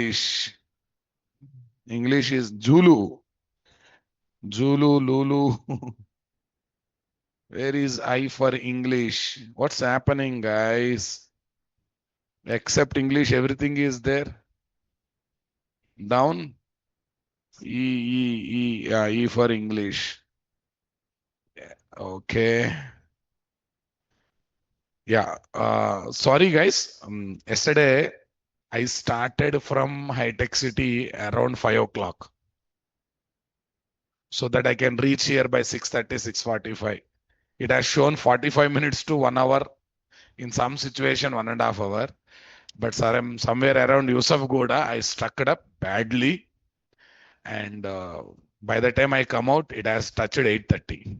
English. English is Zulu. Zulu, Lulu. Where is I for English? What's happening, guys? Except English, everything is there. Down. E for English. Okay. Yeah. Sorry, guys. Yesterday, I started from High Tech City around 5 o'clock so that I can reach here by 6:30, 6:45. It has shown 45 minutes to 1 hour. In some situation, 1.5 hours. But sir, I'm somewhere around Yusuf Goda. I stuck it up badly. And by the time I come out, it has touched 8:30.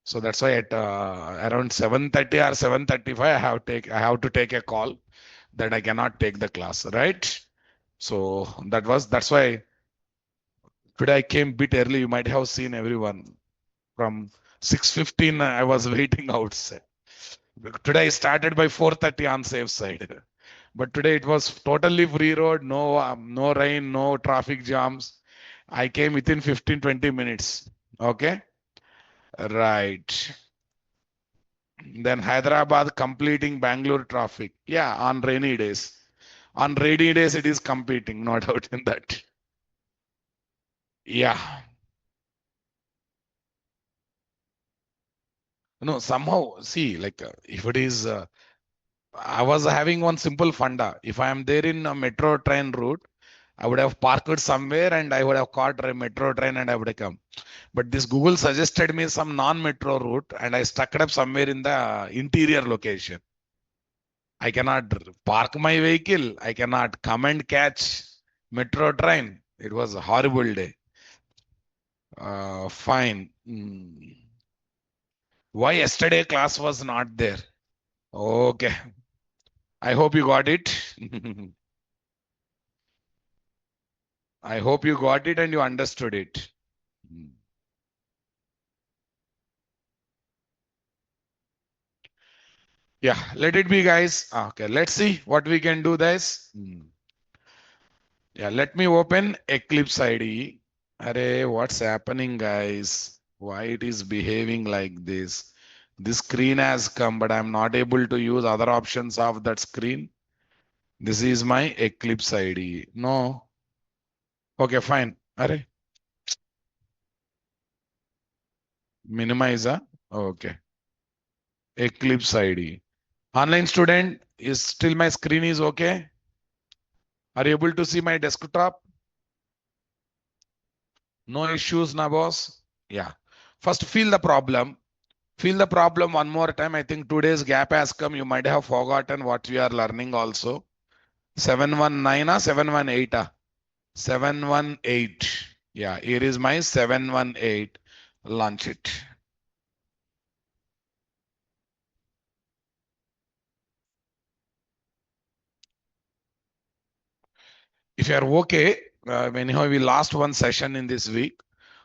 So that's why at around 7:30 or 7:35, I have to take a call that I cannot take the class, right? So that's why today I came bit early. You might have seen everyone from 6:15. I was waiting outside. Today I started by 4:30 on safe side. But today it was totally free road, no rain, no traffic jams. I came within 15-20 minutes. Okay, right. Then Hyderabad completing Bangalore traffic. Yeah, on rainy days. On rainy days it is competing, no doubt in that. Yeah. No, somehow see, like if it is, I was having one simple funda. If I am there in a metro train route, I would have parked somewhere and I would have caught a metro train and I would have come. But this Google suggested me some non-metro route and I stuck it up somewhere in the interior location. I cannot park my vehicle. I cannot come and catch metro train. It was a horrible day. Fine. Why yesterday class was not there? Okay. I hope you got it. I hope you got it and you understood it. Yeah, let it be, guys. Okay, let's see what we can do, guys. Yeah, let me open Eclipse IDE. Array, what's happening, guys? Why it is behaving like this? This screen has come, but I'm not able to use other options of that screen. This is my Eclipse IDE. No. Okay, fine. Array, minimize. Okay. Eclipse IDE. Online student, is still my screen is okay? Are you able to see my desktop? No issues, na boss? Yeah. First, feel the problem. Feel the problem one more time. I think today's gap has come. You might have forgotten what we are learning also. 719 or 718? 718. Yeah, here is my 718. Launch it. If you are okay, anyhow, we lost one session in this week.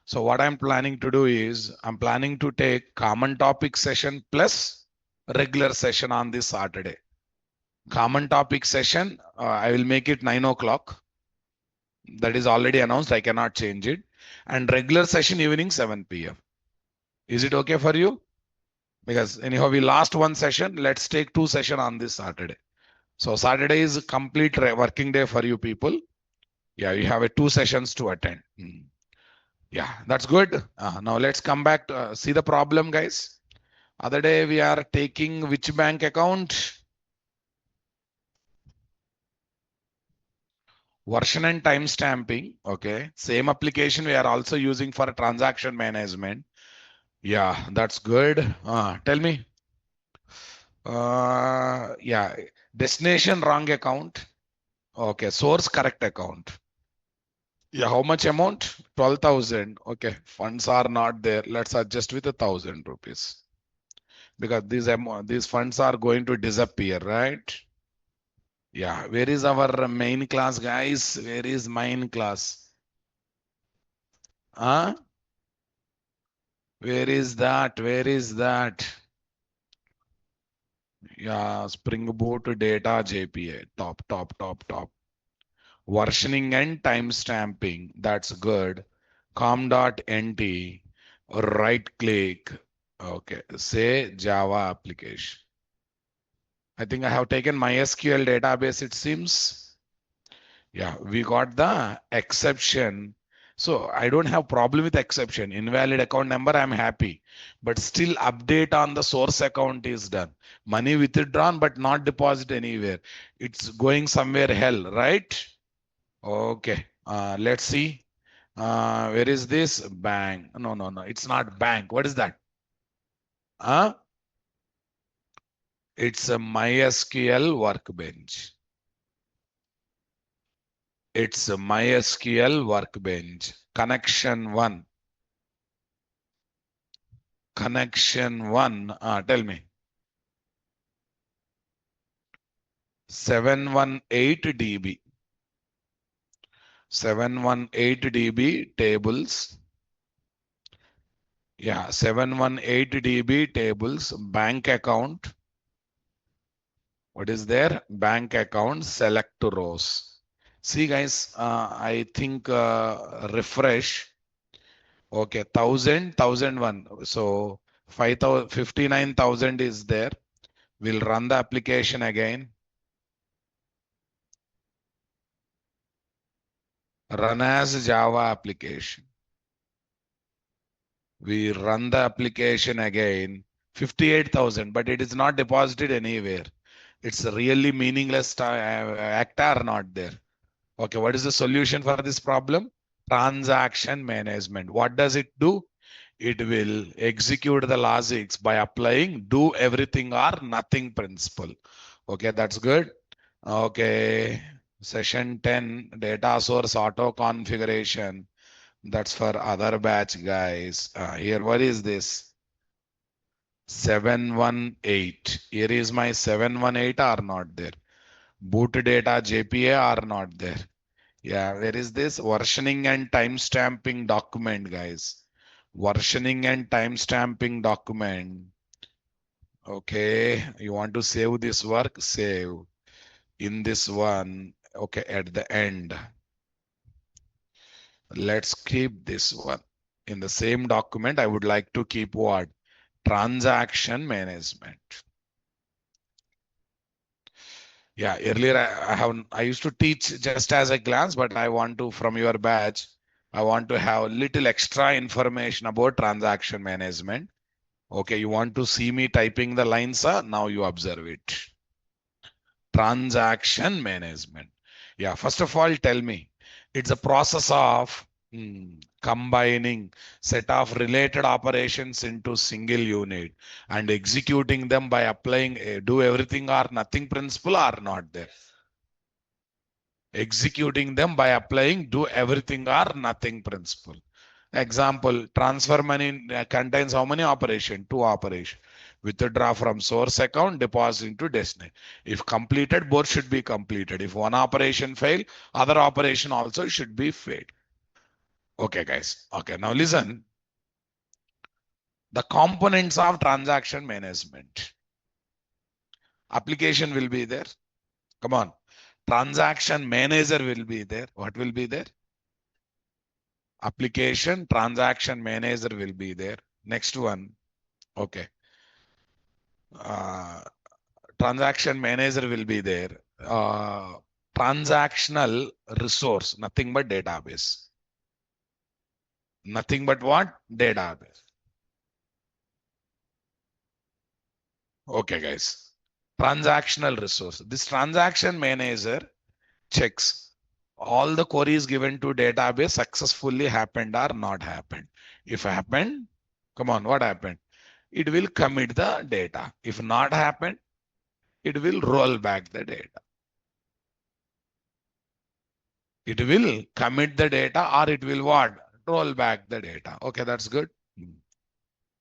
So what I'm planning to do is I'm planning to take common topic session plus regular session on this Saturday. Common topic session, I will make it 9 o'clock. That is already announced. I cannot change it. And regular session evening 7 p.m. Is it okay for you? Because anyhow, we lost one session. Let's take two session on this Saturday. So Saturday is a complete working day for you people. Yeah, you have a two sessions to attend. Yeah, that's good. Now let's come back to see the problem, guys. Other day we are taking which bank account? Version and time stamping. Okay. Same application we are also using for transaction management. Yeah, that's good. Tell me. Yeah, destination wrong account. Okay, source correct account. Yeah, how much amount? 12,000. Okay, funds are not there. Let's adjust with 1,000 rupees because these funds are going to disappear, right? Yeah, where is our main class, guys? Where is main class? Huh? Where is that? Where is that? Yeah, Spring Boot Data JPA. Top, top, top, top. Versioning and timestamping. That's good. com.nt. Right click. Okay. Say Java application. I think I have taken MySQL database, it seems. Yeah, we got the exception. So I don't have problem with exception. Invalid account number, I'm happy. But still update on the source account is done. Money withdrawn but not deposit anywhere. It's going somewhere hell, right? Okay. Let's see. Where is this? Bank. No, no, no. It's not bank. What is that? Huh? It's a MySQL workbench. It's a MySQL workbench. Connection one. Connection one. Tell me. 718 dB. 718 dB tables. Yeah, 718 dB tables. Bank account. What is there? Bank account. Select rows. See, guys, I think refresh. Okay, 1000, So 5,000, 59,000 is there. We'll run the application again. Run as Java application. We run the application again. 58,000, but it is not deposited anywhere. It's a really meaningless actor not there. Okay, what is the solution for this problem? Transaction management. What does it do? It will execute the logics by applying do everything or nothing principle. Okay, that's good. Okay, session 10, data source auto configuration. That's for other batch guys. Here, what is this? 718. Here is my 718 are not there. Boot data JPA are not there. Yeah, where is this? Versioning and timestamping document, guys. Versioning and timestamping document. Okay, you want to save this work? Save. In this one, okay, at the end. Let's keep this one. In the same document, I would like to keep what? Transaction management. Yeah, earlier I used to teach just as a glance, but I want to from your batch, I want to have little extra information about transaction management. Okay, you want to see me typing the lines, now you observe it. Transaction management. Yeah, first of all, tell me, it's a process of combining set of related operations into single unit and executing them by applying a do everything or nothing principle or not there. Executing them by applying do everything or nothing principle. Example, transfer money contains how many operation? Two operation. Withdraw from source account, deposit into destination. If completed, both should be completed. If one operation fail, other operation also should be failed. Okay, guys. Okay, now listen. The components of transaction management. Application will be there. Come on. Transaction manager will be there. What will be there? Application transaction manager will be there. Next one. Okay. Uh, transaction manager will be there. Transactional resource, nothing but database. Nothing but what? Database. Okay, guys. Transactional resource. This transaction manager checks all the queries given to database successfully happened or not happened. If happened, come on, what happened? It will commit the data. If not happened, it will roll back the data. It will commit the data or it will what? Roll back the data. Okay, that's good.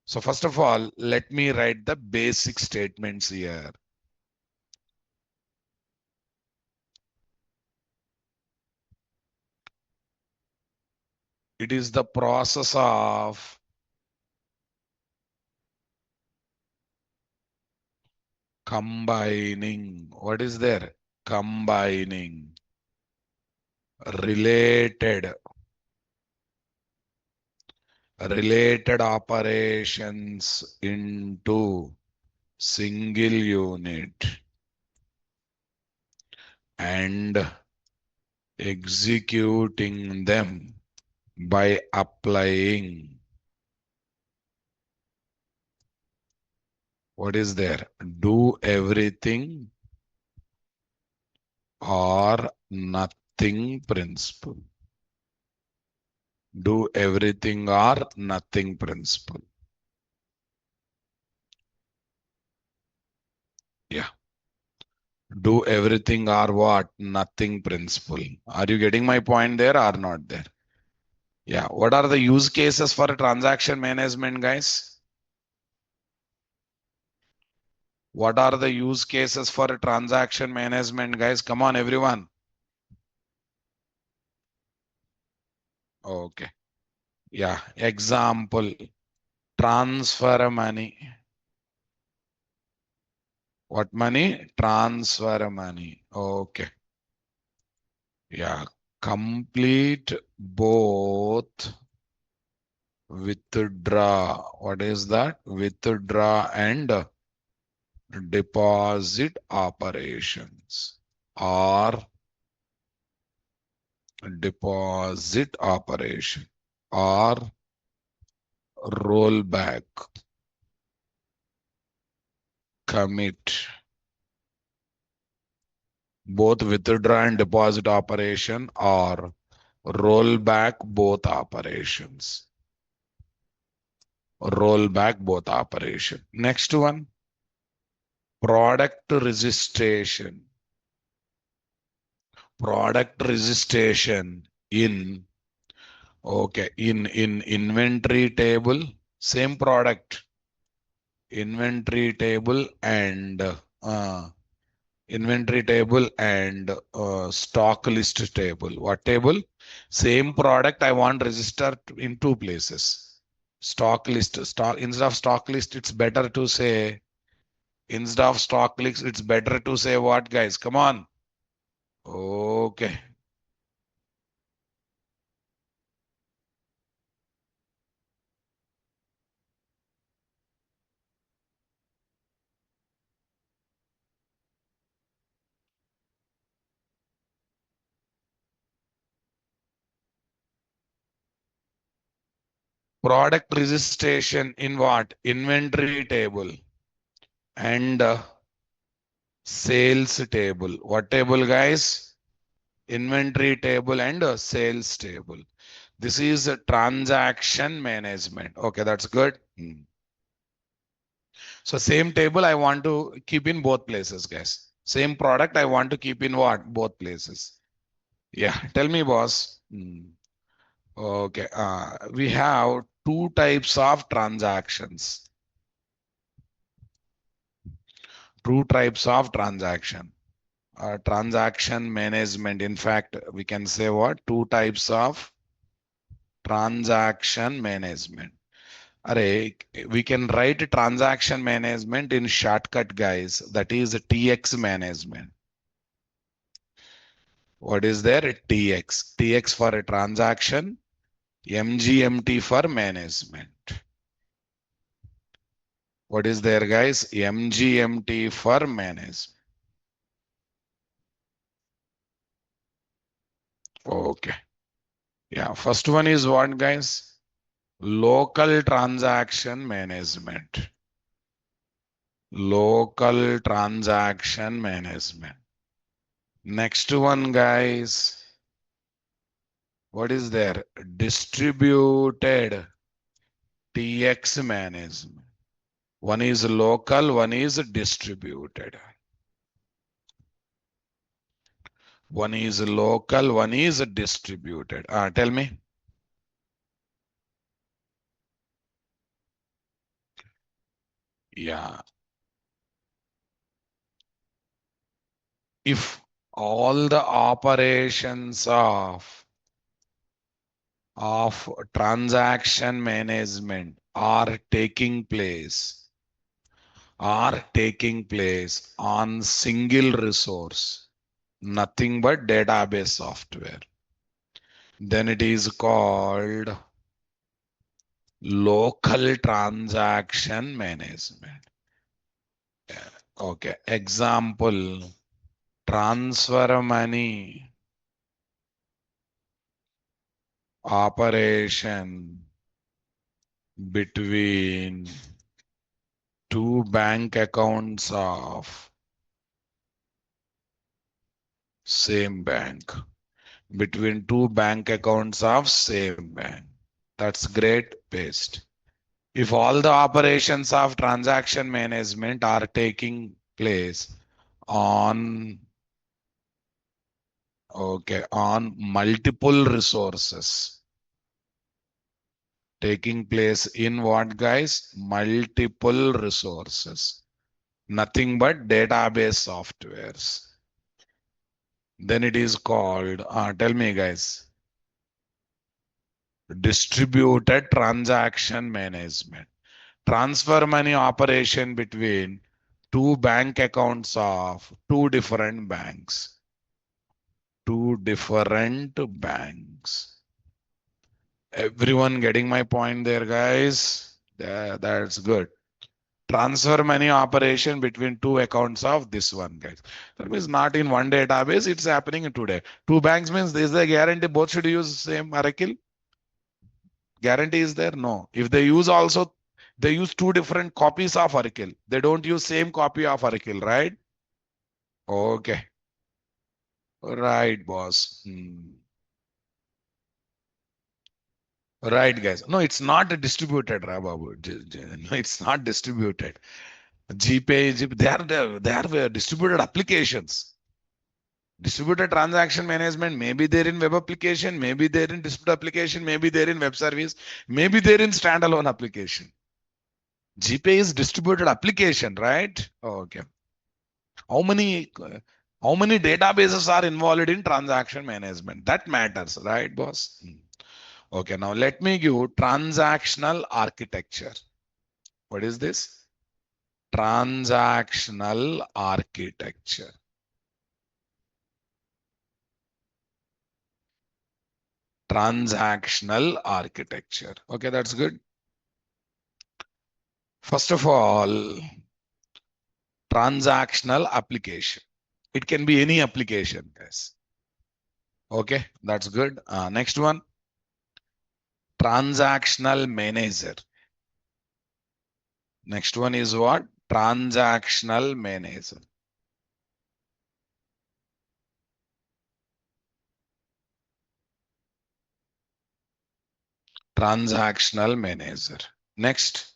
So first of all, let me write the basic statements here. It is the process of combining. What is there? Combining related related operations into single unit and executing them by applying what is there? Do everything or nothing principle. Do everything or nothing principle. Yeah. Do everything or what? Nothing principle. Are you getting my point there or not there? Yeah. What are the use cases for transaction management, guys? What are the use cases for transaction management, guys? Come on, everyone. Okay. Yeah. Example. Transfer money. What money? Transfer money. Okay. Yeah. Complete both withdraw. What is that? Withdraw and deposit operations or deposit operation or rollback, commit, both withdraw and deposit operation or roll back both operations. Roll back both operation. Next one, product registration. Product registration in okay in inventory table, same product, inventory table and inventory table and stock list table. What table? Same product I want registered in two places. Stock list, stock instead of stock list, it's better to say instead of stock list, it's better to say what, guys? Come on. Okay. Product registration in what? Inventory table and sales table. What table, guys? Inventory table and sales table. This is a transaction management. Okay, that's good. So same table I want to keep in both places, guys. Same product I want to keep in what? Both places. Yeah, tell me, boss. Okay, we have two types of transactions. Two types of transaction. Transaction management. In fact, we can say what? Two types of transaction management. Array, we can write transaction management in shortcut, guys. That is TX management. What is there? TX. TX for a transaction, MGMT for management. What is there, guys? MGMT for management. Okay. Yeah. First one is what, guys? Local transaction management. Local transaction management. Next one, guys. What is there? Distributed TX management. One is local, one is distributed. One is local, one is distributed. Tell me. Yeah. If all the operations of transaction management are taking place on single resource, nothing but database software. Then it is called local transaction management. Okay. Example, transfer money operation between two bank accounts of same bank. Between two bank accounts of same bank. That's great. Paste. If all the operations of transaction management are taking place on, okay, on multiple resources, taking place in what, guys? Multiple resources. Nothing but database softwares. Then it is called, tell me, guys, distributed transaction management. Transfer money operation between two bank accounts of two different banks. Two different banks. Everyone getting my point there, guys? Yeah, that's good. Transfer money operation between two accounts of this one, guys. That means not in one database, it's happening today. Two banks means there is a guarantee both should use same Oracle. Guarantee is there? No. If they use also, they use two different copies of Oracle. They don't use same copy of Oracle, right? Okay. Right, boss. Right, guys. No, it's not distributed, Rababu. No, it's not distributed. GPay, they are distributed applications. Distributed transaction management, maybe they're in web application, maybe they're in distributed application, maybe they're in web service, maybe they're in standalone application. GPay is distributed application, right? Okay. How many how many databases are involved in transaction management? That matters, right, boss? Okay, now let me give transactional architecture. What is this? Transactional architecture. Transactional architecture. Okay, that's good. First of all, transactional application. It can be any application, guys. Okay, that's good. Next one, transactional manager. Next one is what? Transactional manager. Transactional manager. Next,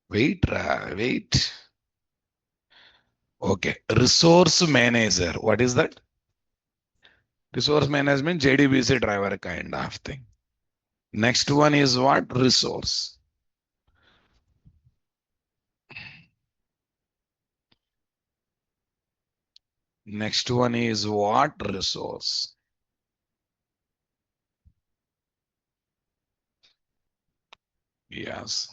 wait. Okay, resource manager. What is that? Resource management, JDBC driver kind of thing. Next one is what? Resource. Next one is what? Resource. Yes.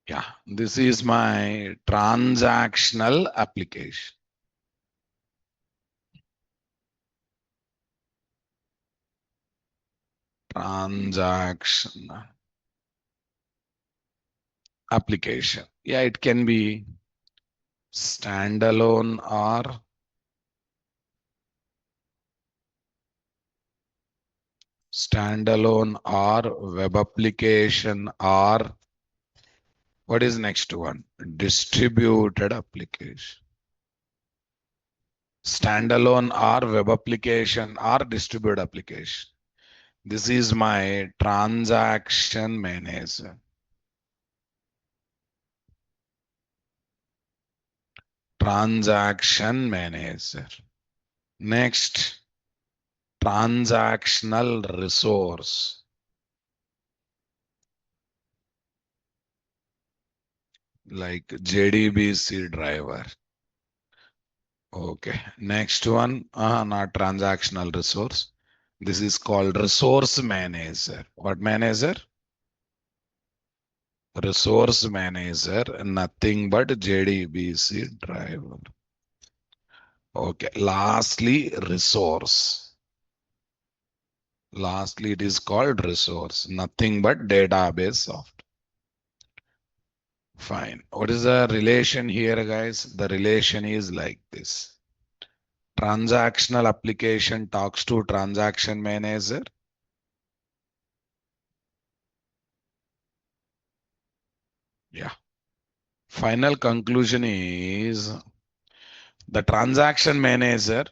Yeah, this is my transactional application. Transactional application. Yeah, it can be standalone or web application or what is next one? Distributed application. Standalone or web application or distributed application. This is my transaction manager. Transaction manager. Next, transactional resource. Like JDBC driver. Okay. Next one, not transactional resource. This is called resource manager. What manager? Resource manager, nothing but JDBC driver. Okay. Lastly, resource. Lastly, it is called resource, nothing but database software. Fine. What is the relation here, guys? The relation is like this. Transactional application talks to transaction manager. Yeah. Final conclusion is the transaction manager,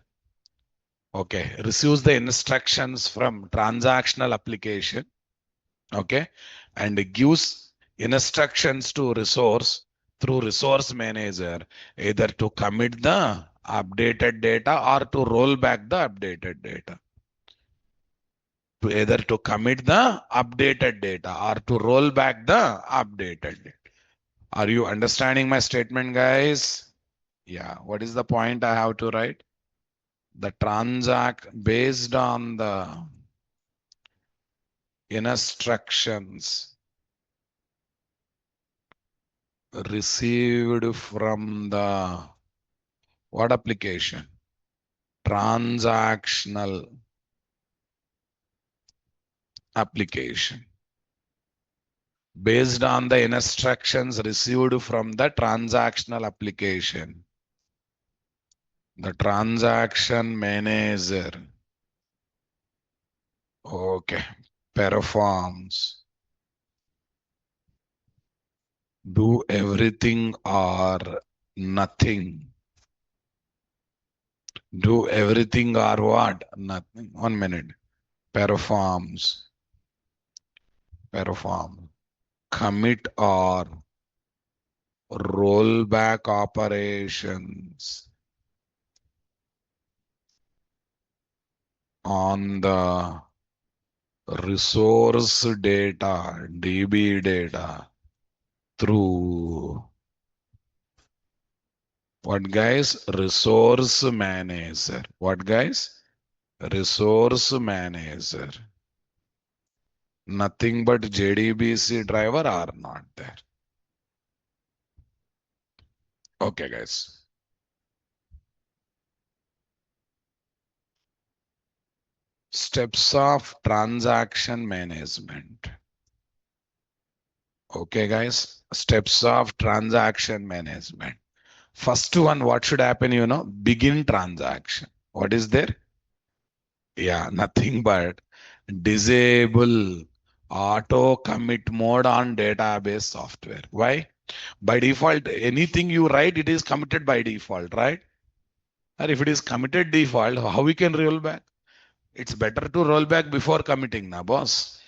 okay, receives the instructions from transactional application, okay, and gives instructions to resource through resource manager, either to commit the updated data or to roll back the updated data. To either to commit the updated data or to roll back the updated data. Are you understanding my statement, guys? Yeah. What is the point I have to write? The transact based on the instructions received from the what application? Transactional application. Based on the instructions received from the transactional application, the transaction manager, okay, performs, do everything or nothing. Do everything or what? Nothing. 1 minute. Performs, perform, commit or rollback operations on the resource data, DB data, through what, guys? Resource manager. What, guys? Resource manager. Nothing but JDBC driver are not there. Okay, guys. Steps of transaction management. Okay, guys. Steps of transaction management. First one, what should happen? Begin transaction. What is there? Yeah, nothing but disable auto commit mode on database software. Why? By default, anything you write, it is committed by default, right? Or if it is committed default, how we can roll back? It's better to roll back before committing, na boss.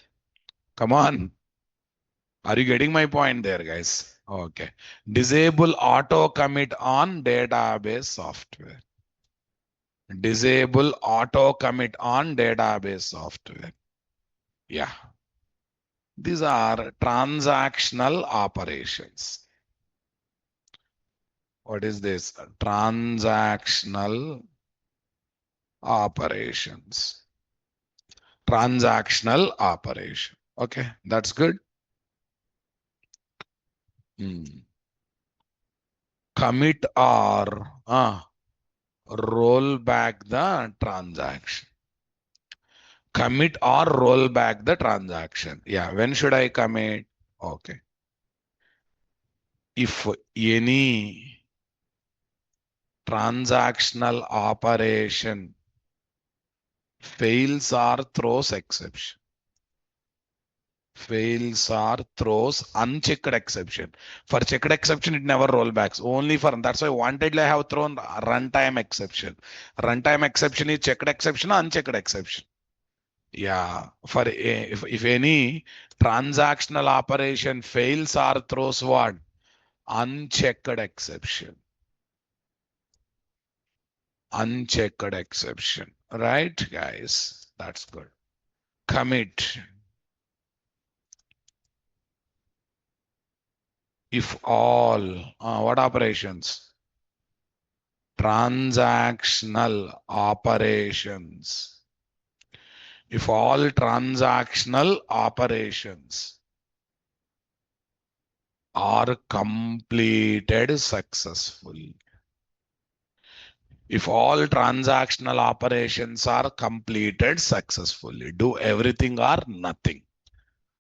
Come on. Are you getting my point there, guys? Okay. Disable auto commit on database software. Disable auto commit on database software. Yeah. These are transactional operations. What is this? Transactional operations. Transactional operation. Okay, that's good. Commit or roll back the transaction. Commit or roll back the transaction. Yeah, when should I commit? Okay. If any transactional operation fails or throws exception. Fails or throws unchecked exception. For checked exception, it never rollbacks. Only for that's why wanted I have thrown runtime exception. Runtime exception is checked exception or unchecked exception. Yeah, for if any transactional operation fails or throws what? Unchecked exception. Unchecked exception. Right, guys? That's good. Commit. If all, what operations? Transactional operations. If all transactional operations are completed successfully. If all transactional operations are completed successfully, do everything or nothing.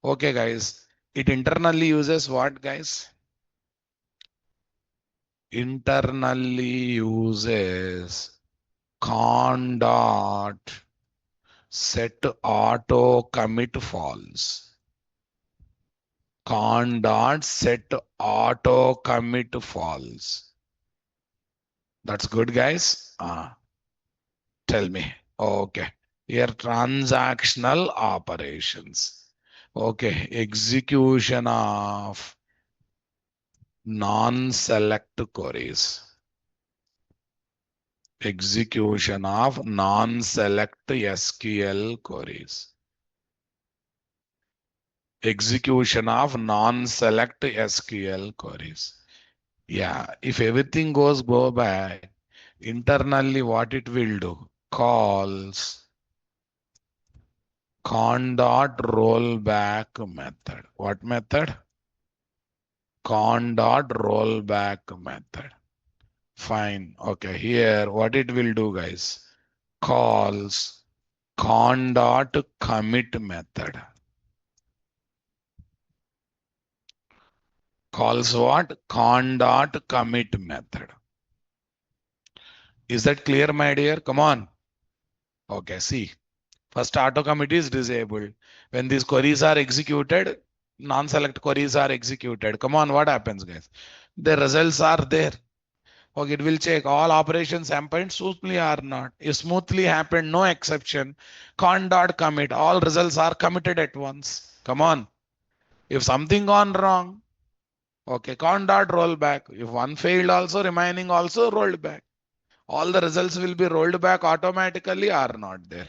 Okay, guys. It internally uses what, guys? Internally uses con dot set auto commit false. Con dot set auto commit false. That's good, guys. Tell me. Okay. Here, transactional operations. Okay. Execution of non-select queries. Execution of non-select SQL queries. Execution of non-select SQL queries. Yeah, if everything go back, internally what it will do? Calls con dot rollback method. What method? Con dot rollback method. Fine. Okay, here what it will do, guys? Calls con dot commit method. Calls what? Con dot commit method. Is that clear, my dear? Come on. Okay, see. First auto commit is disabled. When these queries are executed, non-select queries are executed. Come on, what happens, guys? The results are there. Okay, it will check all operations happened smoothly or not. If smoothly happened, no exception. Con dot commit, all results are committed at once. Come on. If something gone wrong, okay, con dot roll back. If one failed also, remaining also rolled back. All the results will be rolled back automatically or not there.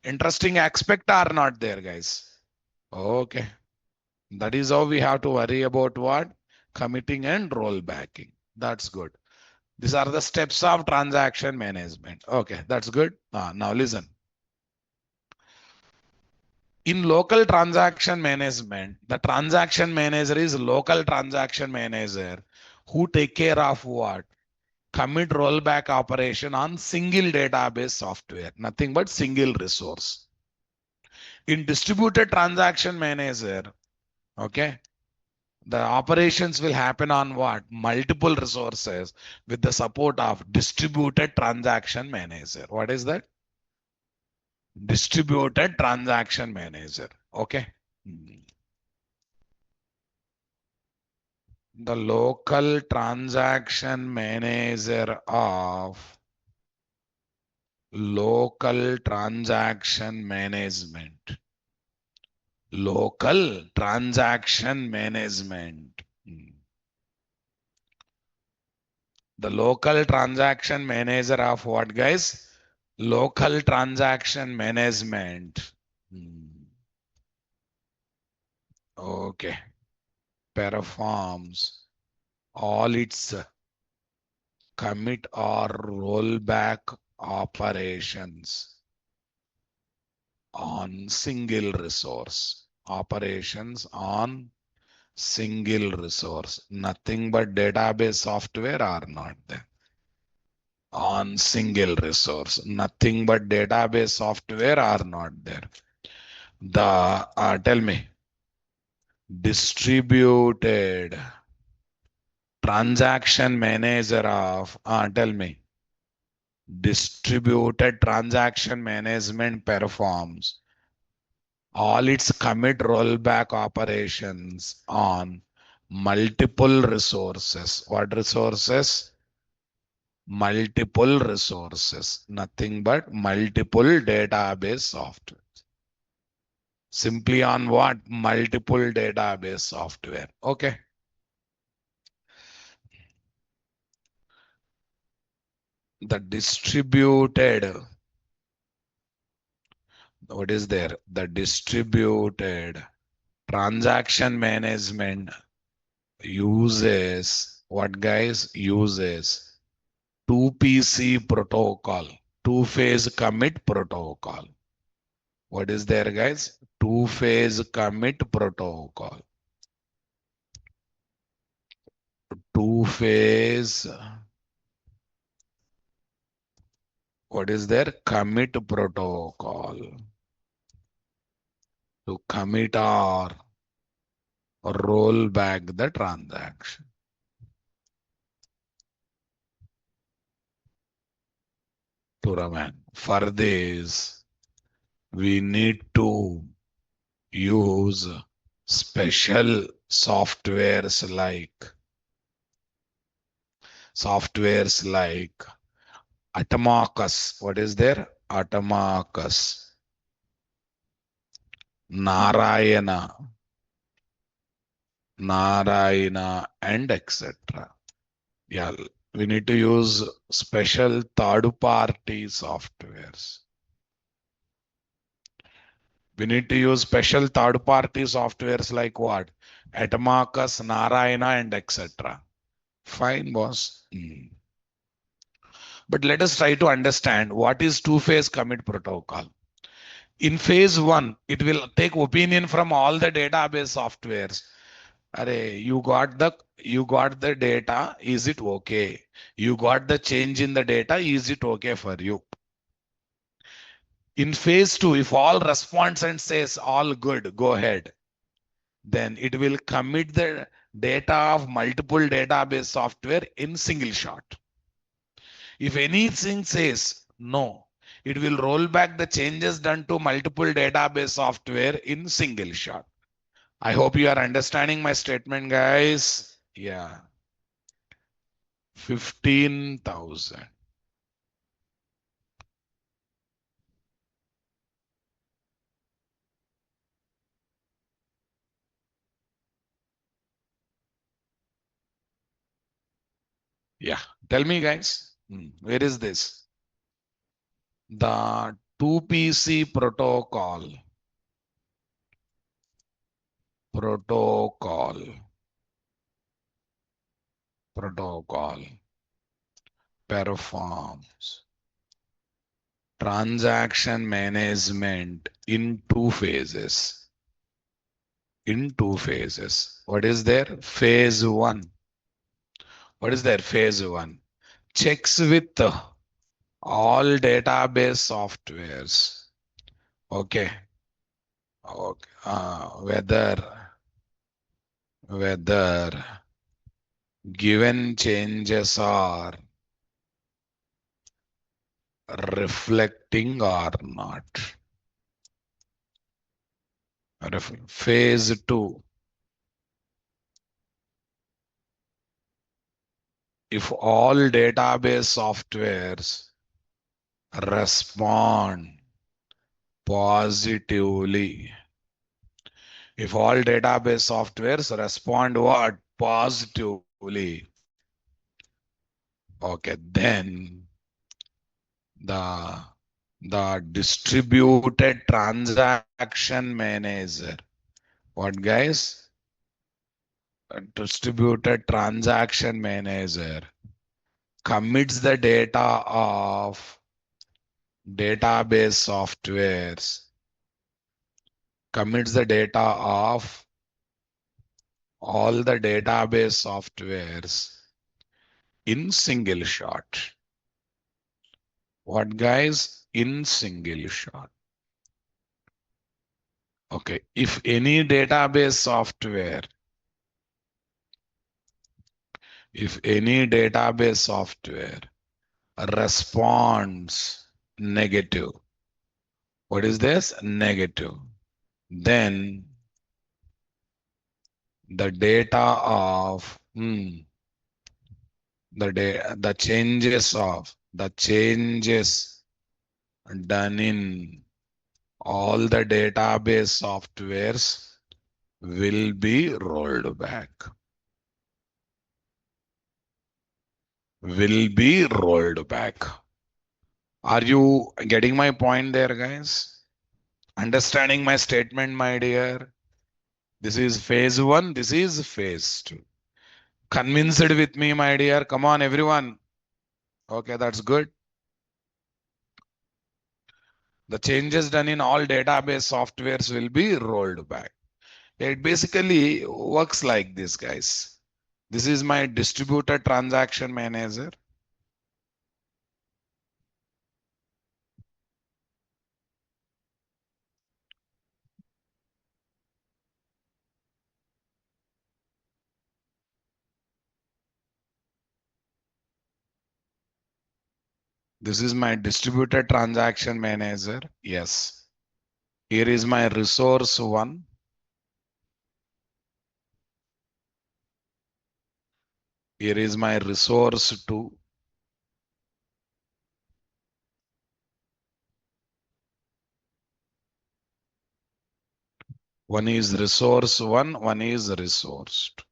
Interesting aspect are not there, guys. Okay. That is how we have to worry about what? Committing and rollbacking. That's good. These are the steps of transaction management. Okay, that's good. Now listen. In local transaction management, the transaction manager is local transaction manager who take care of what? Commit rollback operation on single database software, nothing but single resource. In distributed transaction manager, okay, the operations will happen on what? Multiple resources with the support of distributed transaction manager. What is that? Distributed transaction manager. Okay. The local transaction manager of local transaction management. Local transaction management. The local transaction manager of what, guys? Local transaction management. Okay. Performs all its commit or rollback operations on single resource. Operations on single resource. Nothing but database software are not there. On single resource. Nothing but database software are not there. The tell me, distributed transaction manager of tell me, distributed transaction management performs all its commit rollback operations on multiple resources. What resources? Multiple resources. Nothing but multiple database software. Simply on what? Multiple database software. Okay. The distributed, what is there? The distributed transaction management uses what, guys? Uses 2PC protocol, two-phase commit protocol. What is there, guys? Two-phase commit protocol. two-phase, what is there? Commit protocol to commit or roll back the transaction. To run. For this, we need to use special softwares like Atomacus. What is there? Atomacus, Narayana, and etc. Yeah, we need to use special third-party softwares. We need to use special third-party softwares like what? Atomacus, Narayana, and etc. Fine, boss. But let us try to understand what is two-phase commit protocol. In phase one, it will take opinion from all the database softwares. Array, you got the data, is it okay? You got the change in the data, is it okay for you? In phase two, if all responds and says all good, go ahead. Then it will commit the data of multiple database software in single shot. If anything says no, it will roll back the changes done to multiple database software in single shot. I hope you are understanding my statement, guys. Yeah. 15,000. Yeah. Tell me, guys, where is this? The 2PC protocol performs transaction management in two phases. In two phases. What is there? Phase one. What is there? Phase one. Checks with all database softwares. Okay. Okay. Whether given changes are reflecting or not. Phase two. If all database softwares respond positively, if all database softwares respond what? Positively. Okay, then the distributed transaction manager. What, guys? A distributed transaction manager commits the data of database softwares, commits the data of all the database softwares in single shot. What, guys? In single shot. Okay, if any database software responds negative, what is this? Negative. Then the data of the changes done in all the database softwares will be rolled back. Will be rolled back. Are you getting my point there, guys? Understanding my statement, my dear? This is phase one. This is phase two. Convinced with me, my dear? Come on, everyone. Okay, that's good. The changes done in all database softwares will be rolled back. It basically works like this, guys. This is my distributed transaction manager. This is my distributed transaction manager. Yes. Here is my resource one. Here is my resource two. One is resource one is resource two.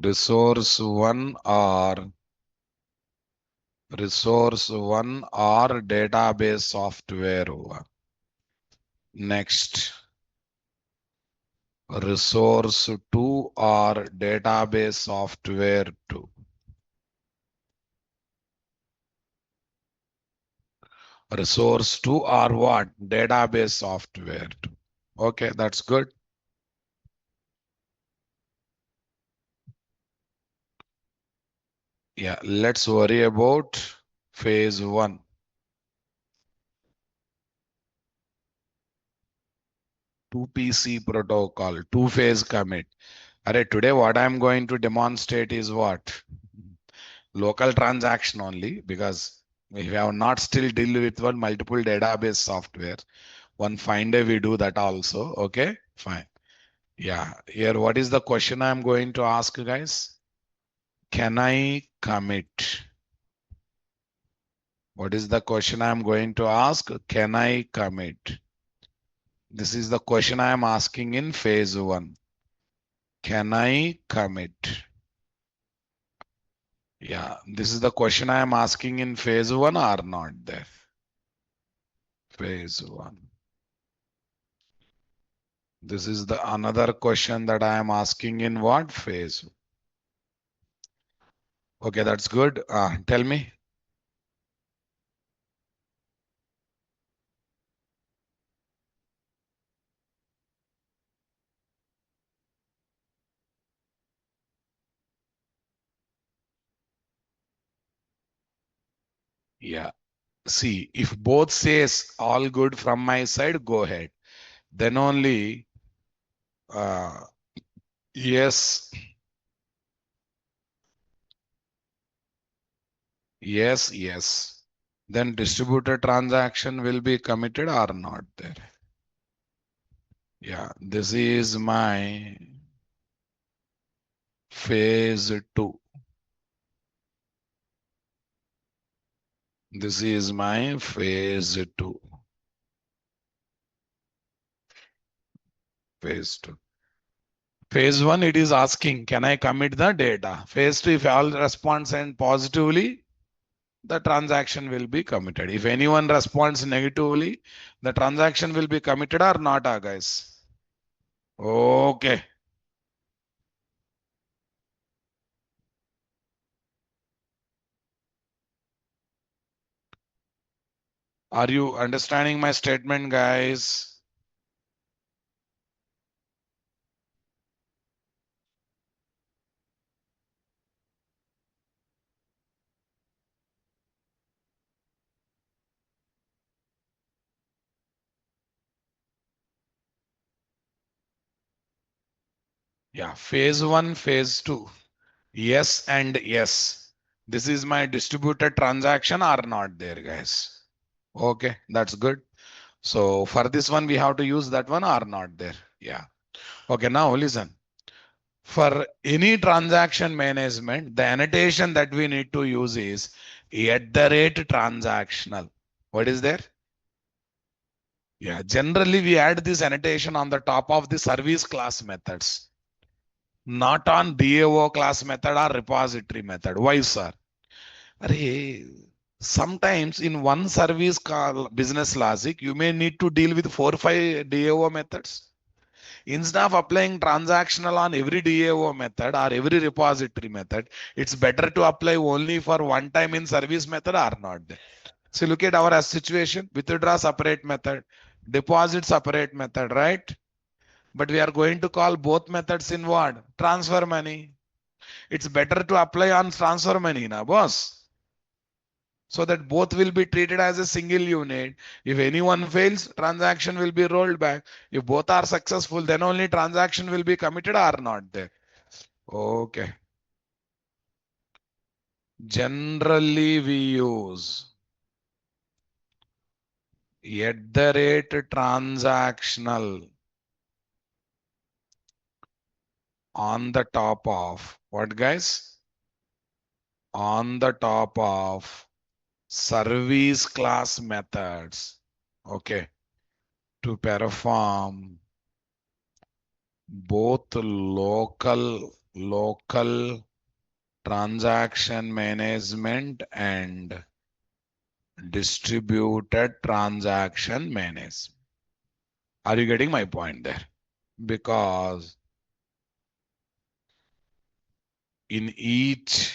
Resource one or database software one. Next, resource two or database software two. Resource two or what? Database software two. Okay, that's good. Yeah, let's worry about phase one. Two PC protocol, two-phase commit. Alright, today what I'm going to demonstrate is what? Local transaction only, because we have not still deal with one multiple database software. One fine day we do that also. Okay, fine. Yeah, here what is the question I'm going to ask you guys? Can I commit? What is the question I'm going to ask? Can I commit? This is the question I am asking in phase one. Can I commit? Yeah, this is the question I am asking in phase one or not there. Phase one. This is the another question that I am asking in what phase? Okay, that's good. Tell me. Yeah. See, if both says all good from my side, go ahead. Then only uh, yes, yes, yes. Then distributed transaction will be committed or not there. Yeah, this is my phase two. This is my phase two. Phase two. Phase one, it is asking, can I commit the data? Phase two, if all responds and positively, the transaction will be committed. If anyone responds negatively, the transaction will be committed or not, guys? Okay. Are you understanding my statement, guys? Yeah, phase one, phase two. Yes and yes. This is my distributed transaction or not there, guys? Okay, that's good. So for this one, we have to use that one or not there. Yeah. Okay, now listen. For any transaction management, the annotation that we need to use is at the rate transactional. What is there? Yeah, generally we add this annotation on the top of the service class methods, not on DAO class method or repository method. Why, sir? Array, sometimes in one service call business logic, you may need to deal with 4 or 5 DAO methods. Instead of applying transactional on every DAO method or every repository method, it's better to apply only for one time in service method or not. So look at our situation, withdraw separate method, deposit separate method, right? But we are going to call both methods in what? Transfer money. It's better to apply on transfer money, na boss. So that both will be treated as a single unit. If anyone fails, transaction will be rolled back. If both are successful, then only transaction will be committed or not there. Okay. Generally, we use at the rate transactional on the top of what, guys? On the top of service class methods. Okay. To perform both local transaction management and distributed transaction management. Are you getting my point there? Because in each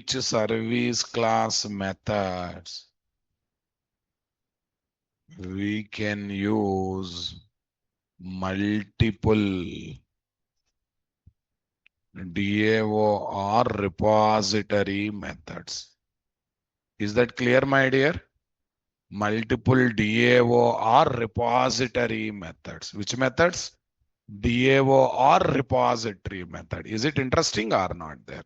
service class methods, we can use multiple DAO or repository methods. Is that clear, my dear? Multiple DAO or repository methods. Which methods? DAO or repository method. Is it interesting or not there?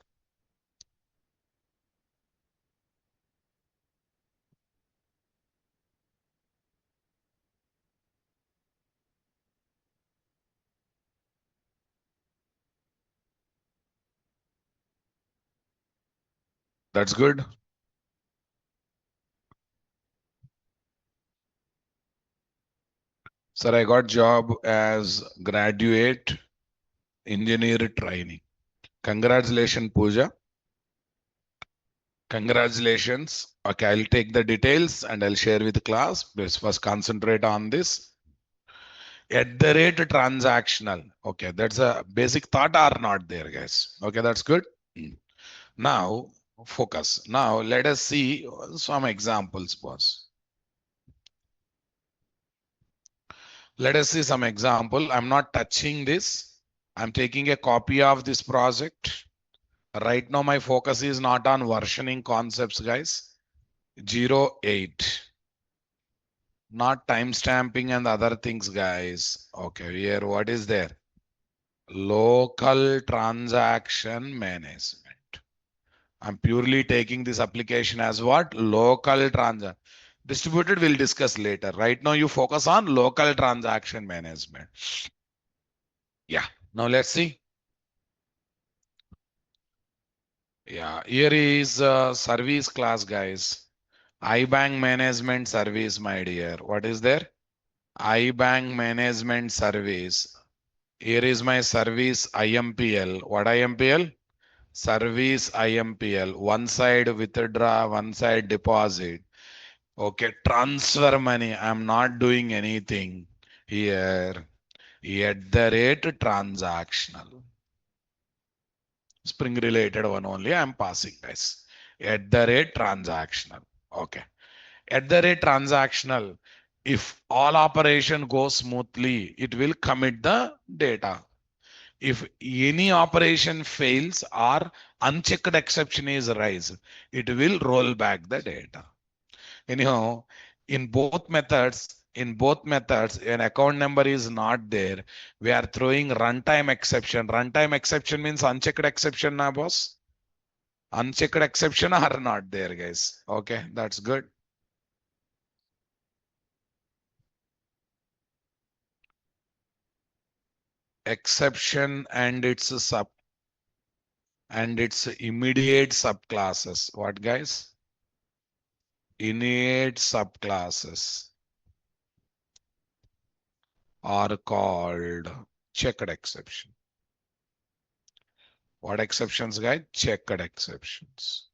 That's good. Sir, I got job as graduate engineer training. Congratulations, Pooja. Congratulations. Okay, I'll take the details and I'll share with the class. Let's first concentrate on this. At the rate transactional. Okay, that's a basic thought or not there, guys. Okay, that's good. Now, focus. Now, let us see some examples, boss. Let us see some example. I'm not touching this. I'm taking a copy of this project. Right now, my focus is not on versioning concepts, guys. 08. Not time stamping and other things, guys. Okay, here, what is there? Local transaction management. I'm purely taking this application as what? Local transaction. Distributed we'll discuss later. Right now, you focus on local transaction management. Yeah. Now let's see. Yeah, here is service class, guys. iBank management service, my dear. What is there? iBank management service. Here is my service IMPL. What IMPL? Service IMPL. One side withdraw, one side deposit. Okay, transfer money. I'm not doing anything here. At the rate transactional. Spring related one only I'm passing, guys. At the rate transactional. Okay. At the rate transactional, if all operation goes smoothly, it will commit the data. If any operation fails or unchecked exception is raised, it will roll back the data. Anyhow, in both methods, an account number is not there. We are throwing runtime exception. Runtime exception means unchecked exception, na boss? Unchecked exception are not there, guys. Okay, that's good. Exception and its immediate subclasses. What, guys? Innate subclasses are called checked exception. What exceptions, guys? Checked exceptions.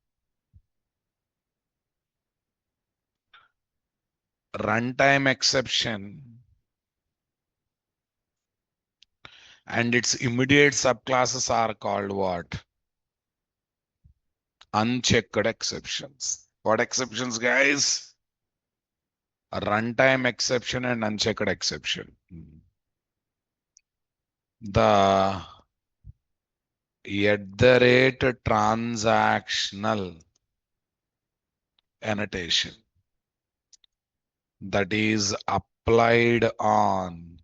Runtime exception And its immediate subclasses are called what? Unchecked exceptions. What exceptions, guys? A runtime exception and unchecked exception. The at the rate transactional annotation that is applied on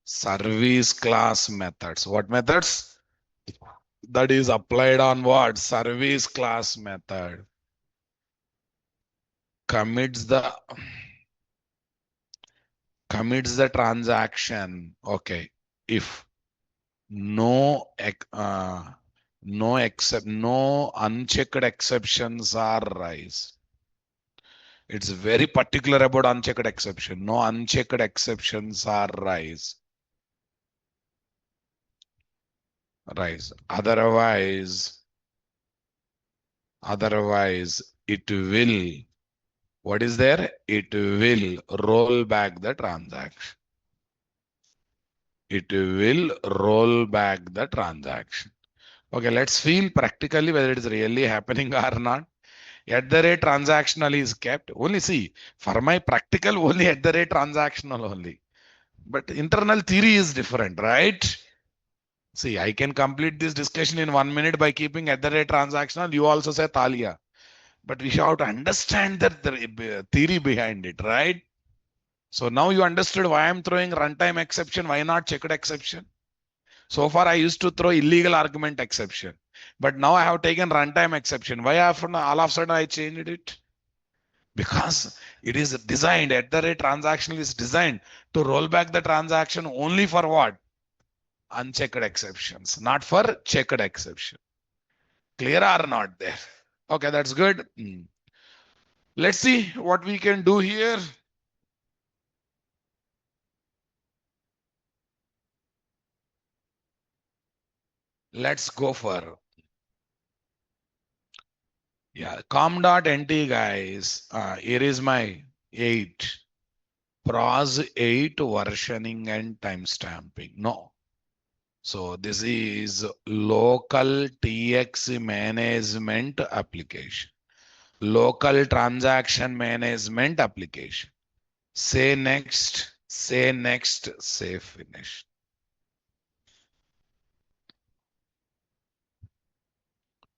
service class methods. What methods? That is applied on what? Service class method. Commits the transaction. Okay. If no no unchecked exceptions are raised. It's very particular about unchecked exception. No unchecked exceptions are raised. Otherwise it will, what is there? It will roll back the transaction. It will roll back the transaction. Okay, let's feel practically whether it is really happening or not. At the rate transactional is kept. Only see, for my practical, only at the rate transactional only. But internal theory is different, right? See, I can complete this discussion in 1 minute by keeping at the rate transactional. You also say Thalia. But we have to understand the theory behind it, right? So now you understood why I'm throwing runtime exception, why not checked exception? So far, I used to throw illegal argument exception. But now I have taken runtime exception. Why all of a sudden I changed it? Because it is designed, at the rate transactional is designed to roll back the transaction only for what? Unchecked exceptions, not for checked exception. Clear or not there? Okay, that's good. Let's see what we can do here. Let's go for com.nt, guys. Here is my 8 pros 8 versioning and timestamping. No. So this is local TX management application. Local transaction management application. Say next, say finish.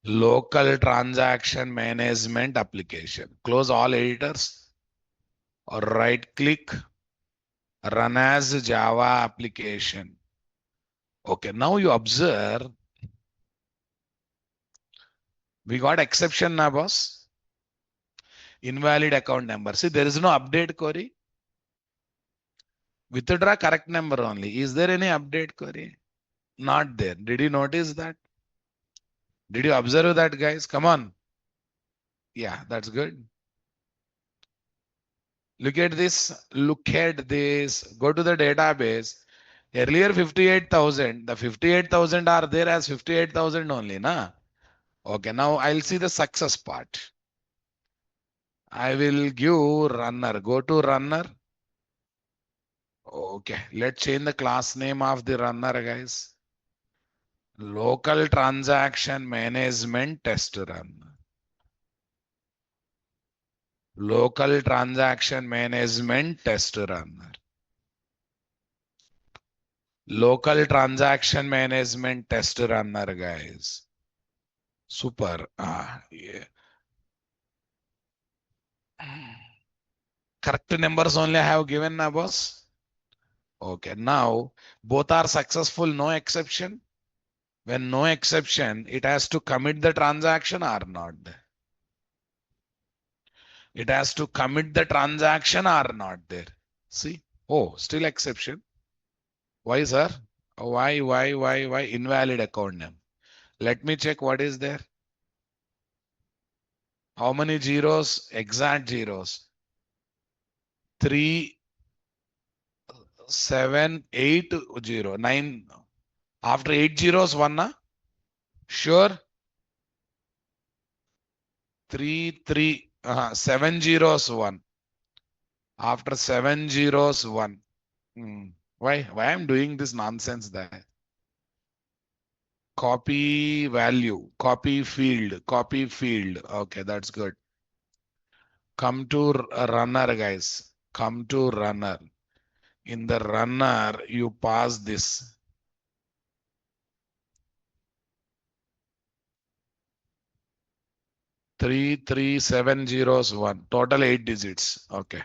Local transaction management application. Close all editors or right click, run as Java application. Okay, now you observe we got exception now, boss. Invalid account number. See, there is no update query. Withdraw correct number only. Is there any update query? Not there. Did you notice that? Did you observe that, guys? Come on. Yeah, that's good. Look at this. Look at this. Go to the database. Earlier 58,000. The 58,000 are there as 58,000 only, na? Okay, now I'll see the success part. I will give runner. Go to runner. Okay, let's change the class name of the runner, guys. Local transaction management test run. Local transaction management test runner. Local transaction management test runner, guys. Super. Yeah. Correct numbers only I have given now, boss. Okay, now both are successful, no exception. When no exception, it has to commit the transaction or not. It has to commit the transaction or not there. See? Oh, still exception. Why, sir? Why? Invalid account name. Let me check what is there. How many zeros? Exact zeros. 3, 7, 8, 0, 9. After 8 zeros, 1, na? Sure. 3, 3, 7 zeros, 1. After 7 zeros, 1. Why I'm doing this nonsense there? Copy value, copy field. Okay, that's good. Come to runner, guys. Come to runner. In the runner, you pass this. 33701. Total 8 digits. Okay.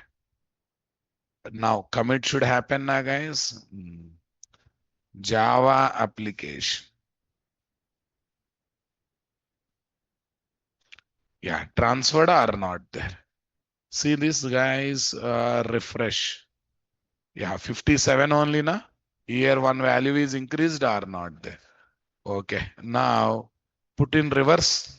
Now commit should happen now, guys. Java application. Yeah, transferred or not there. See this, guys. Refresh. Yeah, 57 only na. Year one value is increased or not there. Okay. Now put in reverse.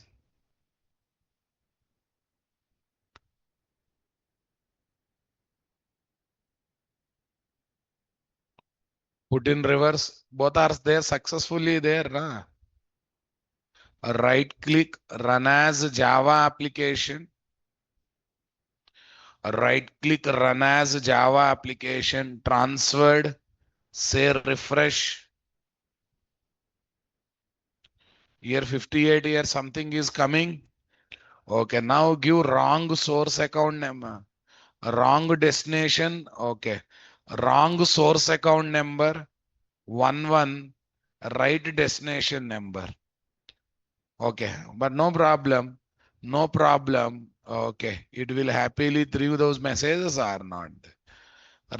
Put in reverse. Both are there successfully there. Na? Right click, run as Java application. Right click, run as Java application. Transferred. Say refresh. Year 58, here something is coming. Okay, now give wrong source account number. Wrong destination. Okay. Wrong source account number. 11. Right destination number. Okay, but no problem. No problem. Okay, it will happily through those messages or not.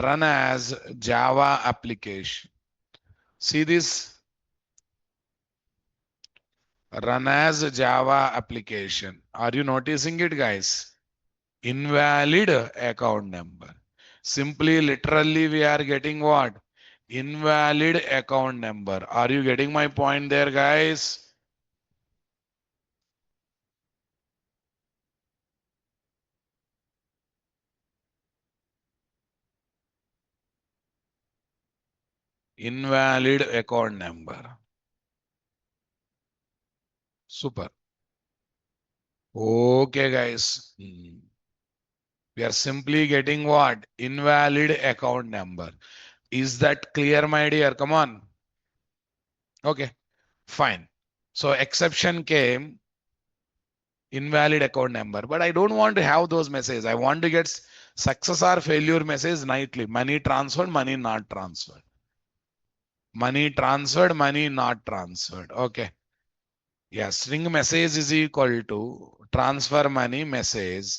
Run as Java application. See this? Run as Java application. Are you noticing it, guys? Invalid account number. Simply, literally, we are getting what? Invalid account number. Are you getting my point there, guys? Invalid account number. Super. Okay, guys. We are simply getting what? Invalid account number. Is that clear, my dear? Come on. Okay, fine. So exception came, invalid account number. But I don't want to have those messages. I want to get success or failure message nightly. Money transferred, money not transferred. Money transferred, money not transferred. Okay. Yeah, string message is equal to transfer money message.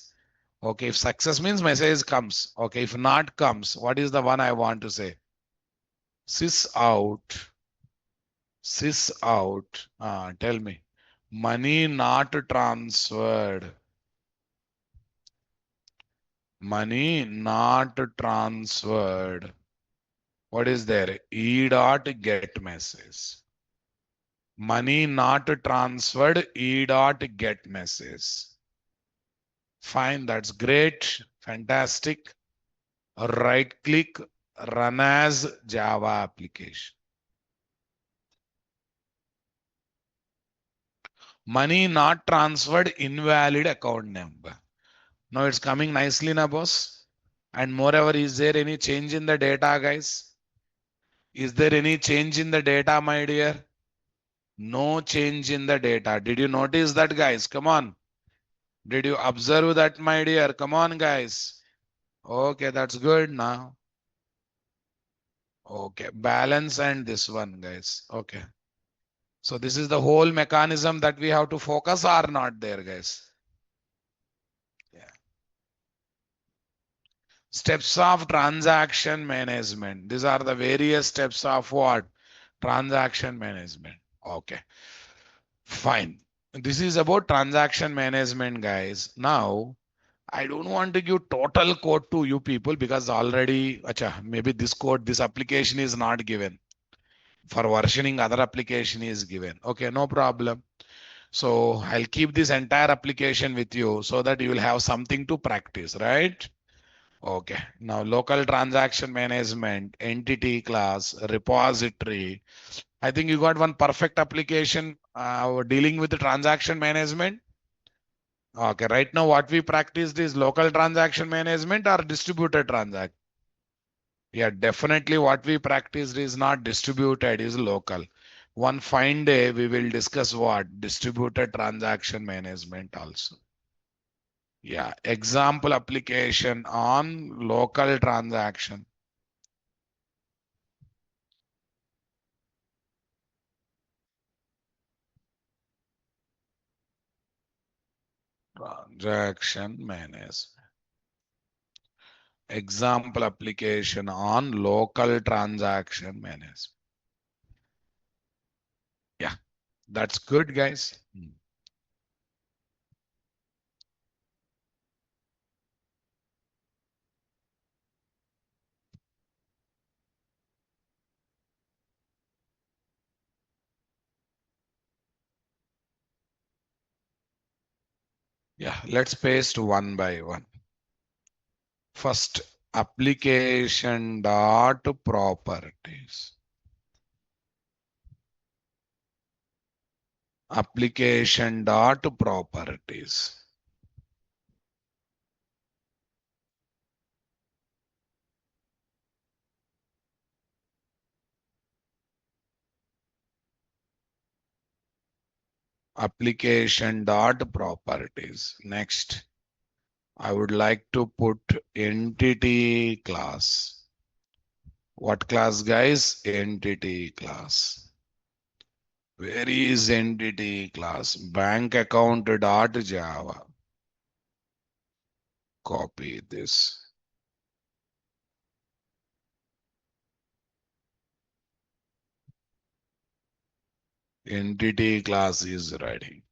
Okay, if success means message comes. Okay, if not comes, what is the one I want to say? Sys out, sys out. Tell me. Money not transferred. Money not transferred. What is there? E dot get message. Money not transferred. E dot get message. Fine, that's great. Fantastic. Right click, run as Java application. Money not transferred, invalid account number. Now it's coming nicely now, boss. And moreover, is there any change in the data, guys? Is there any change in the data, my dear? No change in the data. Did you notice that, guys? Come on. Did you observe that, my dear? Come on, guys. Okay, that's good now. Okay, balance and this one, guys. Okay. So this is the whole mechanism that we have to focus or not there, guys. Yeah. Steps of transaction management. These are the various steps of what? Transaction management. Okay. Fine. This is about transaction management, guys. Now, I don't want to give total code to you people because already, maybe this code, this application is not given. For versioning, other application is given. Okay, no problem. So I'll keep this entire application with you so that you will have something to practice, right? Okay. Now local transaction management, entity class, repository. I think you got one perfect application dealing with the transaction management. Okay. Right now, what we practiced is local transaction management or distributed transaction. Yeah, definitely what we practiced is not distributed, is local. One fine day, we will discuss what? Distributed transaction management also. Yeah, example application on local transaction. Transaction management. Example application on local transaction management. Yeah, that's good, guys. Yeah, let's paste one by one. First, application dot properties. Application dot properties. Application dot properties. Next, I would like to put entity class. What class, guys? Entity class. Where is entity class? Bank account dot Java. Copy this. Entity class is ready.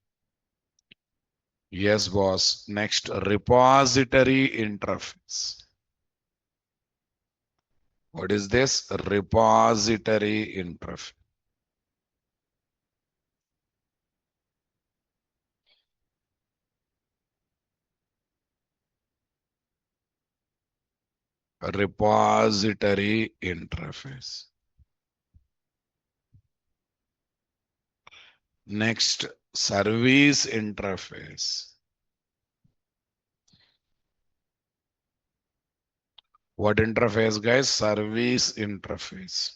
Yes, boss. Next, repository interface. What is this? Repository interface. Repository interface. Next, service interface. What interface, guys? Service interface.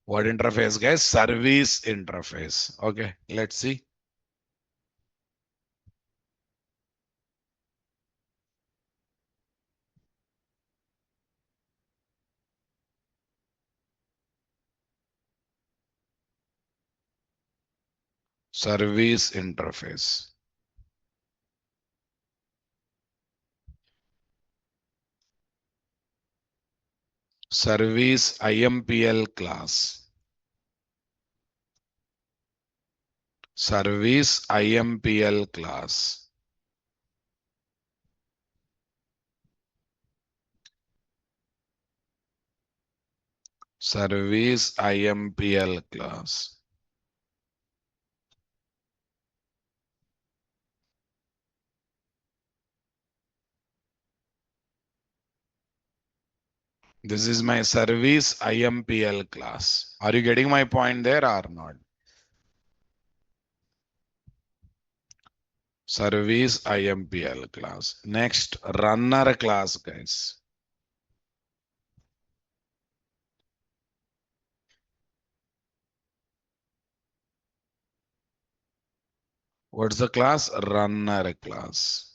What interface, guys? Service interface. Okay, let's see. Service interface. Service IMPL class. Service IMPL class. Service IMPL class. This is my service IMPL class. Are you getting my point there or not? Service IMPL class. Next, runner class, guys. What's the class? Runner class.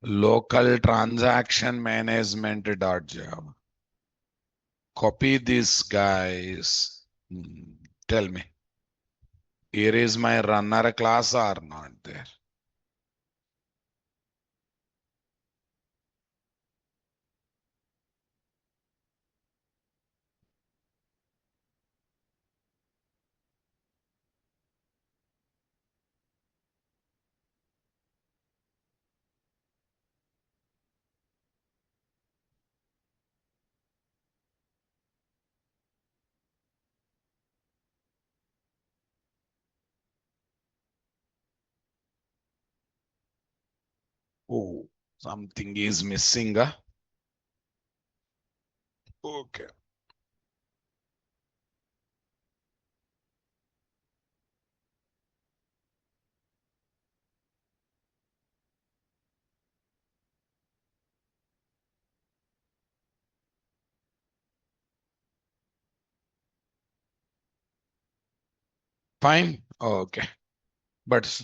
Local transaction management.java. Copy this, guys. Tell me, here is my runner class or not there? Oh, something is missing. Huh? Okay. Fine. Okay. But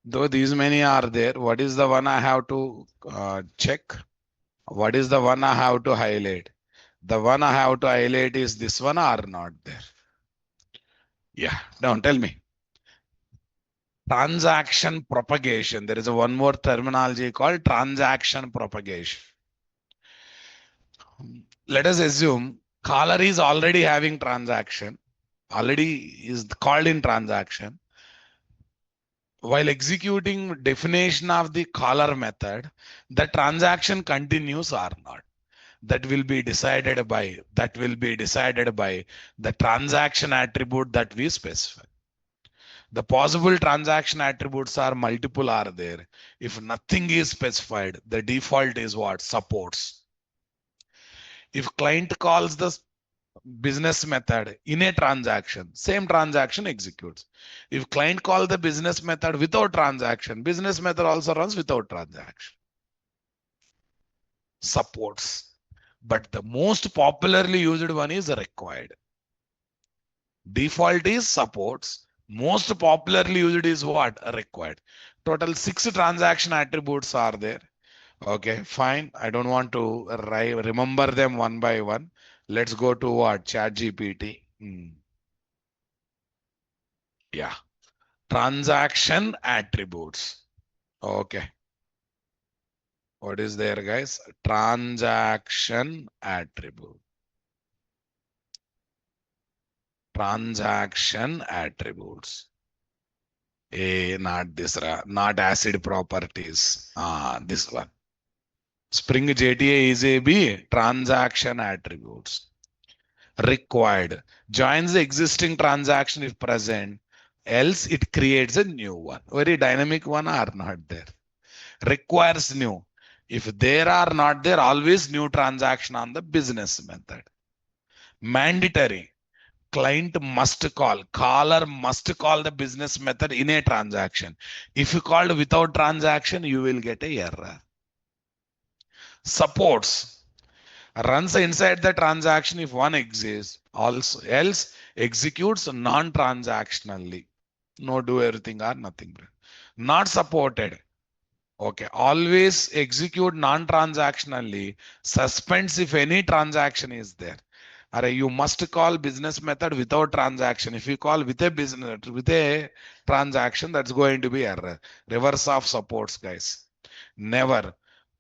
though these many are there, what is the one I have to check? What is the one I have to highlight? The one I have to highlight is this one or not there? Yeah. Now tell me. Transaction propagation. There is a one more terminology called transaction propagation. Let us assume caller is already having transaction, already is called in transaction. While executing definition of the caller method, the transaction continues or not. That will be decided by the transaction attribute that we specify. The possible transaction attributes are multiple are there. If nothing is specified, the default is what? Supports. If client calls the business method in a transaction, same transaction executes. If client call the business method without transaction, business method also runs without transaction. Supports. But the most popularly used one is required. Default is supports. Most popularly used is what? Required. Total 6 transaction attributes are there. Okay, fine. I don't want to remember them one by one. Let's go to what? Chat GPT. Yeah. Transaction attributes. Okay. What is there, guys? Transaction attribute. Transaction attributes. Not this, not acid properties. This one. Spring JTA is a B. Transaction attributes. Required. Joins the existing transaction if present. Else it creates a new one. Very dynamic one or not there. Requires new. If there are not there, always new transaction on the business method. Mandatory. Client must call. Caller must call the business method in a transaction. If you called without transaction, you will get a error. Supports. Runs inside the transaction if one exists. Also, else executes non-transactionally. No do everything or nothing. Not supported. Okay, always execute non-transactionally, suspends if any transaction is there. Or you must call business method without transaction. If you call with a business with a transaction, that's going to be error. Reverse of supports, guys. Never.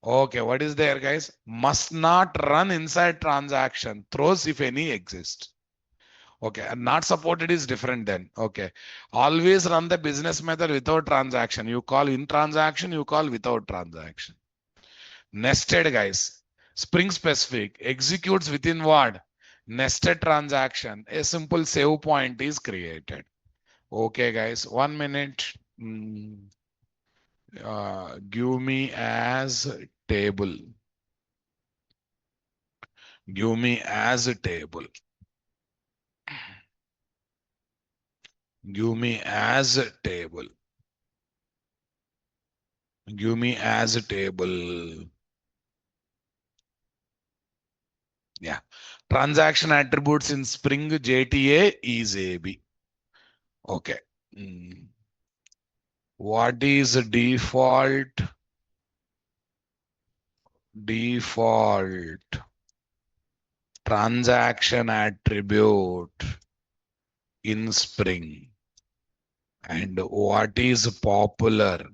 Okay, what is there, guys? Must not run inside transaction. Throws if any exist. Okay, and not supported is different then. Okay. Always run the business method without transaction. You call in transaction, you call without transaction. Nested, guys. Spring specific executes within what? Nested transaction. A simple save point is created. Okay, guys. 1 minute. Give me as table. Give me as a table. Give me as a table. Give me as a table. Yeah. Transaction attributes in Spring JTA is AB. Okay. What is default? Default transaction attribute in Spring. And what is popular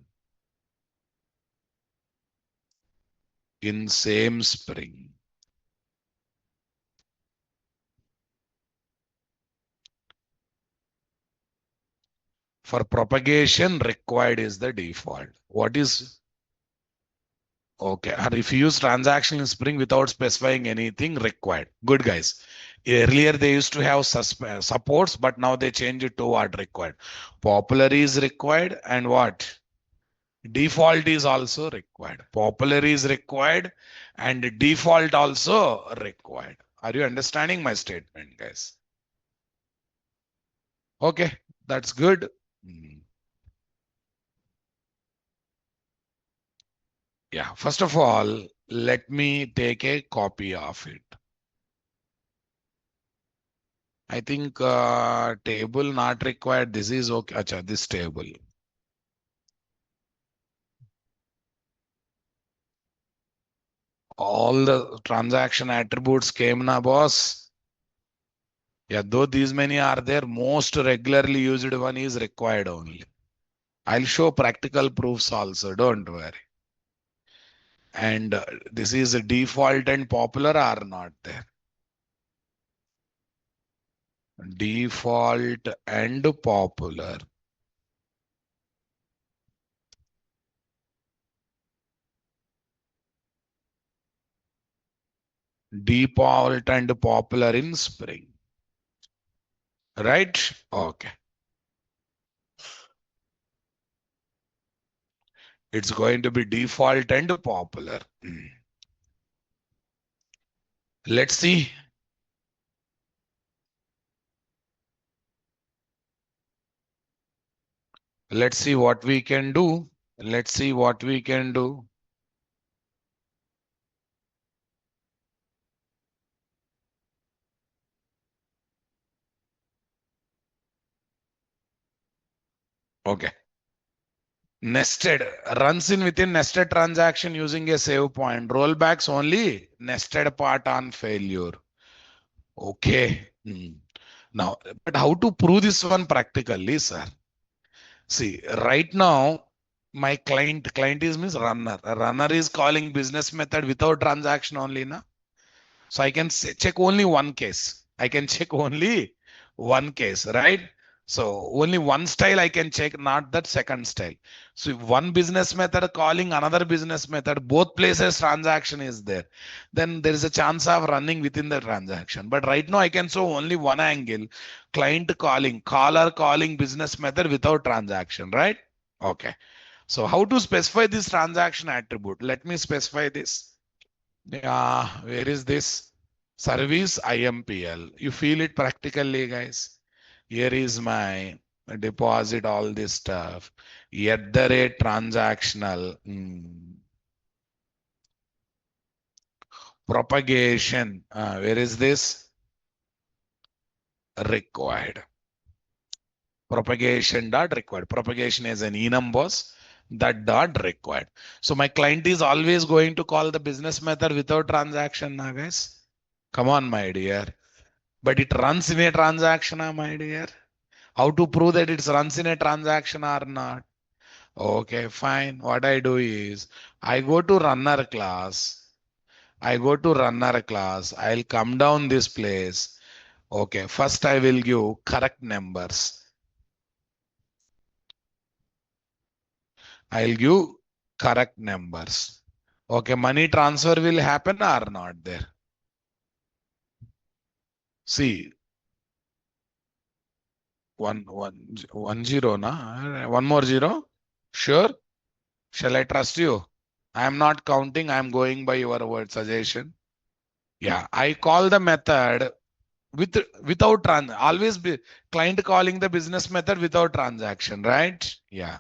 in same Spring? For propagation, required is the default. What is okay? And if you use transaction in Spring without specifying anything, required. Good, guys. Earlier they used to have supports, but now they change it to what required. Popular is required, and what? Default is also required. Popular is required, and default also required. Are you understanding my statement, guys? Okay, that's good. Yeah, first of all, let me take a copy of it. I think table not required. This is okay. Acha, this table. All the transaction attributes came na boss. Yeah, though these many are there, most regularly used one is required only. I'll show practical proofs also, don't worry. And this is a default and popular are not there. Default and popular. Default and popular in Spring. Right? Okay. It's going to be default and popular. Let's see. Let's see what we can do. Let's see what we can do. Okay. Nested runs in within nested transaction using a save point. Rollbacks only nested part on failure. Okay. Now, but how to prove this one practically, sir? See, right now, my client is means runner. A runner is calling business method without transaction only, na? So I can check only one case. I can check only one case, right? So only one style I can check, not that second style. So if one business method calling another business method, both places transaction is there, then there is a chance of running within the transaction. But right now I can show only one angle, client calling, caller calling business method without transaction, right? Okay. So how to specify this transaction attribute? Let me specify this. Yeah, where is this? Service IMPL. You feel it practically, guys. Here is my deposit, all this stuff. At the rate transactional. Propagation. Where is this? Required. Propagation dot required. Propagation is an enum boss. That dot required. So my client is always going to call the business method without transaction now, guys. Come on, my dear. But it runs in a transaction, my dear. How to prove that it runs in a transaction or not? Okay, fine. What I do is I go to runner class. I go to runner class. I'll come down this place. Okay, first I will give correct numbers. I'll give correct numbers. Okay, money transfer will happen or not there? See, one zero, na? One more zero? Sure? Shall I trust you? I am not counting. I am going by your word suggestion. Yeah, I call the method without always be client calling the business method without transaction, right? Yeah.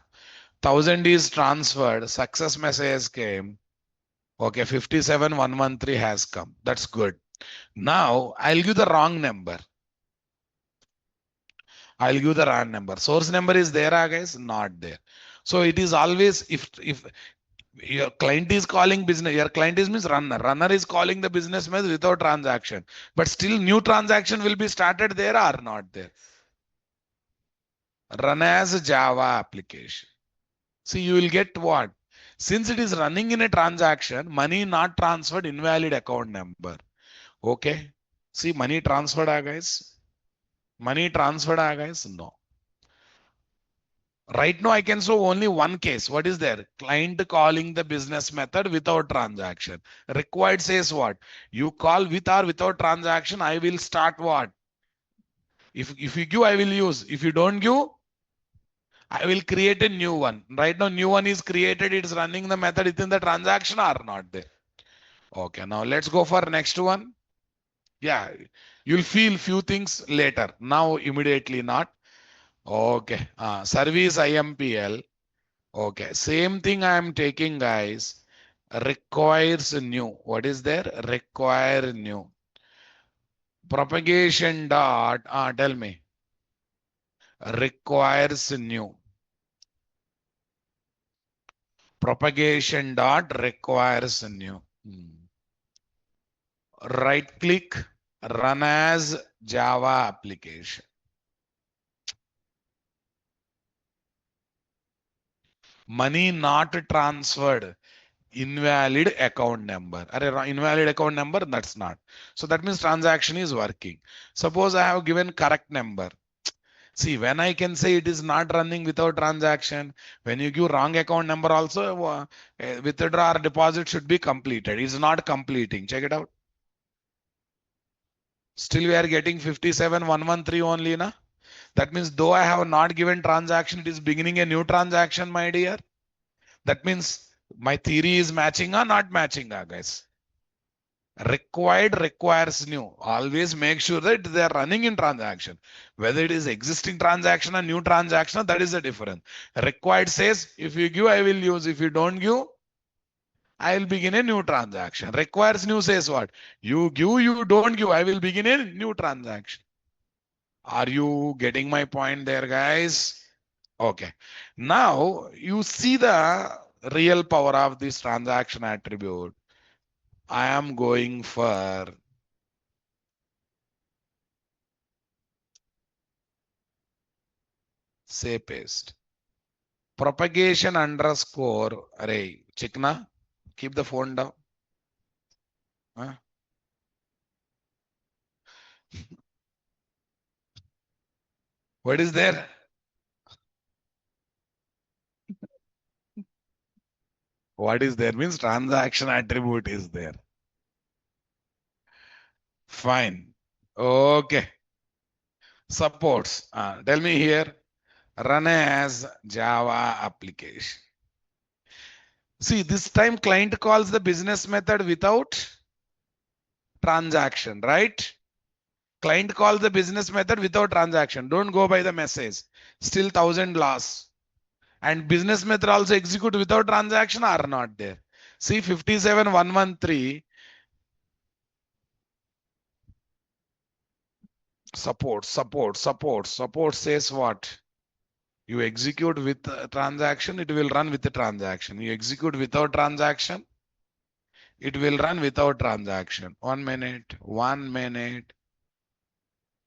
1,000 is transferred. Success message came. Okay, 57,113 has come. That's good. Now I'll give the wrong number. I'll give the wrong number. Source number is there, guys? Not there. So it is always if your client is calling business, your client is means runner. Runner is calling the business method without transaction. But still new transaction will be started there or not there. Run as Java application. See, you will get what? Since it is running in a transaction, money not transferred, invalid account number. Okay. See, money transferred, guys. Money transferred, guys. No. Right now, I can show only one case. What is there? Client calling the business method without transaction. Required says what? You call with or without transaction, I will start what? If you give, I will use. If you don't give, I will create a new one. Right now, new one is created. It's running the method within the transaction or not there. Okay, now let's go for next one. Yeah, you'll feel few things later. Now, immediately not. Okay, service IMPL. Okay, same thing I am taking, guys. Requires new. What is there? Require new. Propagation dot, tell me, requires new. Propagation dot requires new. Right click, run as Java application. Money not transferred, invalid account number. Invalid account number, that's not. So that means transaction is working. Suppose I have given correct number. See, when I can say it is not running without transaction, when you give wrong account number also, withdraw or deposit should be completed. It's not completing. Check it out. Still we are getting 57,113 only, na? That means though I have not given transaction, it is beginning a new transaction, my dear. That means my theory is matching or not matching, guys. Required requires new. Always make sure that they are running in transaction. Whether it is existing transaction or new transaction, that is the difference. Required says, if you give, I will use. If you don't give, I will begin a new transaction. Requires new says what? You give, you don't give, I will begin a new transaction. Are you getting my point there, guys? Okay. Now you see the real power of this transaction attribute. I am going for say paste. Propagation underscore array. Chikna, keep the phone down. Huh? What is there? What is there means transaction attribute is there. Fine. Okay. Supports. Tell me here. Run as Java application. See, this time client calls the business method without transaction, right? Client calls the business method without transaction. Don't go by the message. Still 1,000 loss. And business method also execute without transaction are not there. See 57,113 support says what? You execute with a transaction, it will run with the transaction. You execute without transaction, it will run without transaction. 1 minute.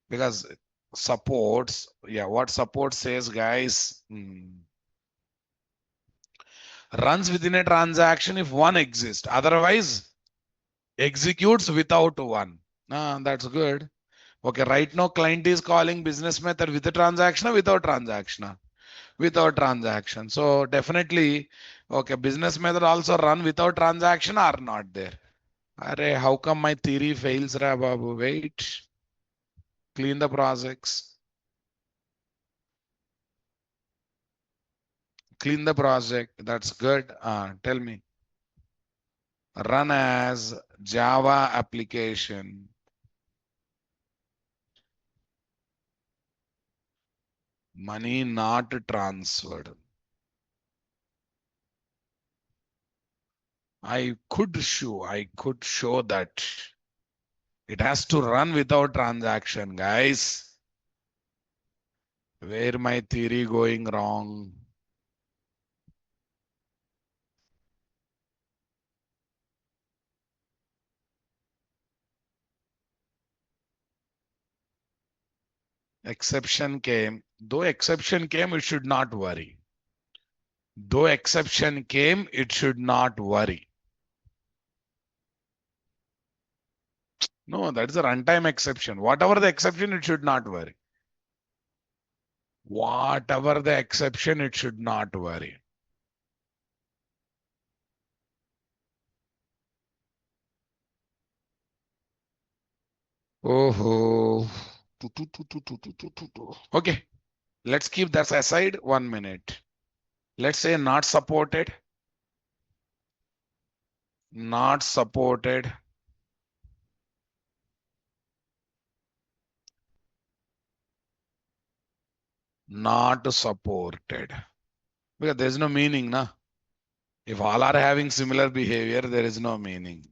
Because supports, yeah, what support says, guys, runs within a transaction if one exists. Otherwise, executes without one. That's good. Okay, right now client is calling business method with a transaction or without transaction? Without transaction. So definitely, okay, business method also run without transaction or not there. Array, how come my theory fails, Ra Babu? Wait. Clean the projects. Clean the project. That's good. Tell me. Run as Java application. Money not transferred. I could show that it has to run without transaction, guys. Where my theory going wrong? Exception came. Though exception came, it should not worry. Though exception came, it should not worry. No, that is a runtime exception. Whatever the exception, it should not worry. Whatever the exception, it should not worry. Oh, okay. Let's keep that aside 1 minute. Let's say not supported. Not supported. Not supported. Because there's no meaning, na? If all are having similar behavior, there is no meaning.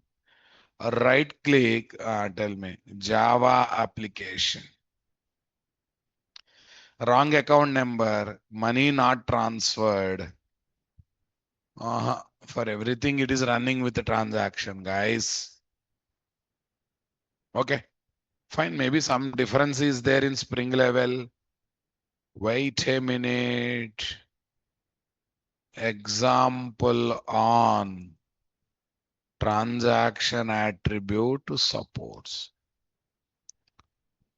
Right click, tell me, Java application. Wrong account number, money not transferred. For everything, it is running with the transaction, guys. Okay, fine. Maybe some difference is there in Spring level. Wait a minute. Example on transaction attribute to supports.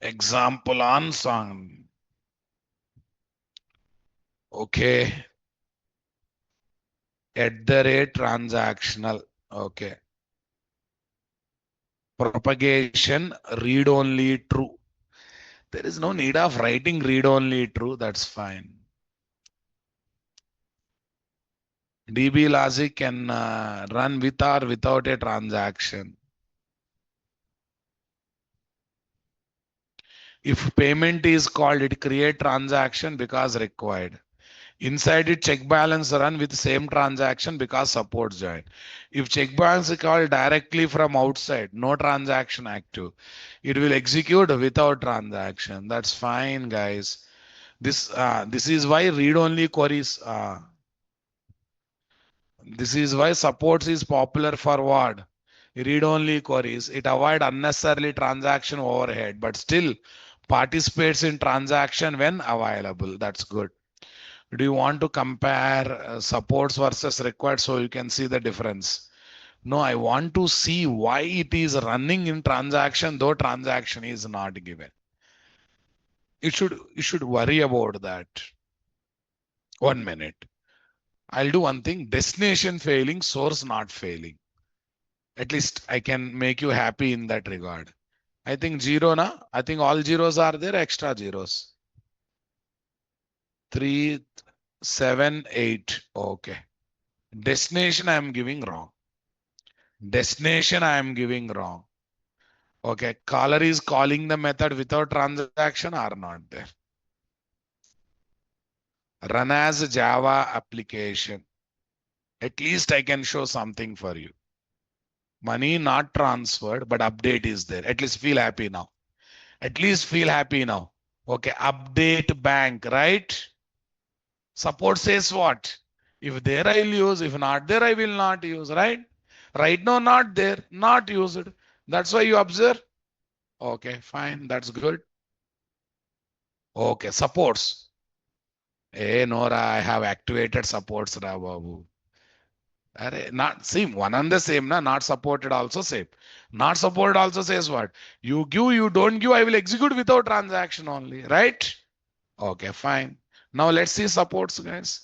Example on song. Okay. At the rate transactional. Okay. Propagation read only true. There is no need of writing read only true. That's fine. DB logic can run with or without a transaction. If payment is called, it create transaction because required. Inside it, check balance run with same transaction because support join. If check balance is called directly from outside, no transaction active, it will execute without transaction. That's fine, guys. This is why read only queries. This is why supports is popular for what? Read only queries. It avoid unnecessarily transaction overhead, but still participates in transaction when available. That's good. Do you want to compare supports versus required so you can see the difference? No, I want to see why it is running in transaction though transaction is not given. You should worry about that. 1 minute. I'll do one thing. Destination failing, source not failing. At least I can make you happy in that regard. I think zero na. I think all zeros are there, extra zeros. 3, 7, 8. Okay. Destination I am giving wrong. Destination I am giving wrong. Okay. Caller is calling the method without transaction or not there. Run as Java application. At least I can show something for you. Money not transferred, but update is there. At least feel happy now. At least feel happy now. Okay. Update bank, right? Support says what? If there I will use, if not there I will not use, right? Right now not there, not used. That's why you observe. Okay, fine, that's good. Okay, supports. Hey Nora, I have activated supports, Ra Babu. Not same, one and the same, na? Not supported also same. Not supported also says what? You give, you don't give, I will execute without transaction only, right? Okay, fine. Now let's see supports, guys.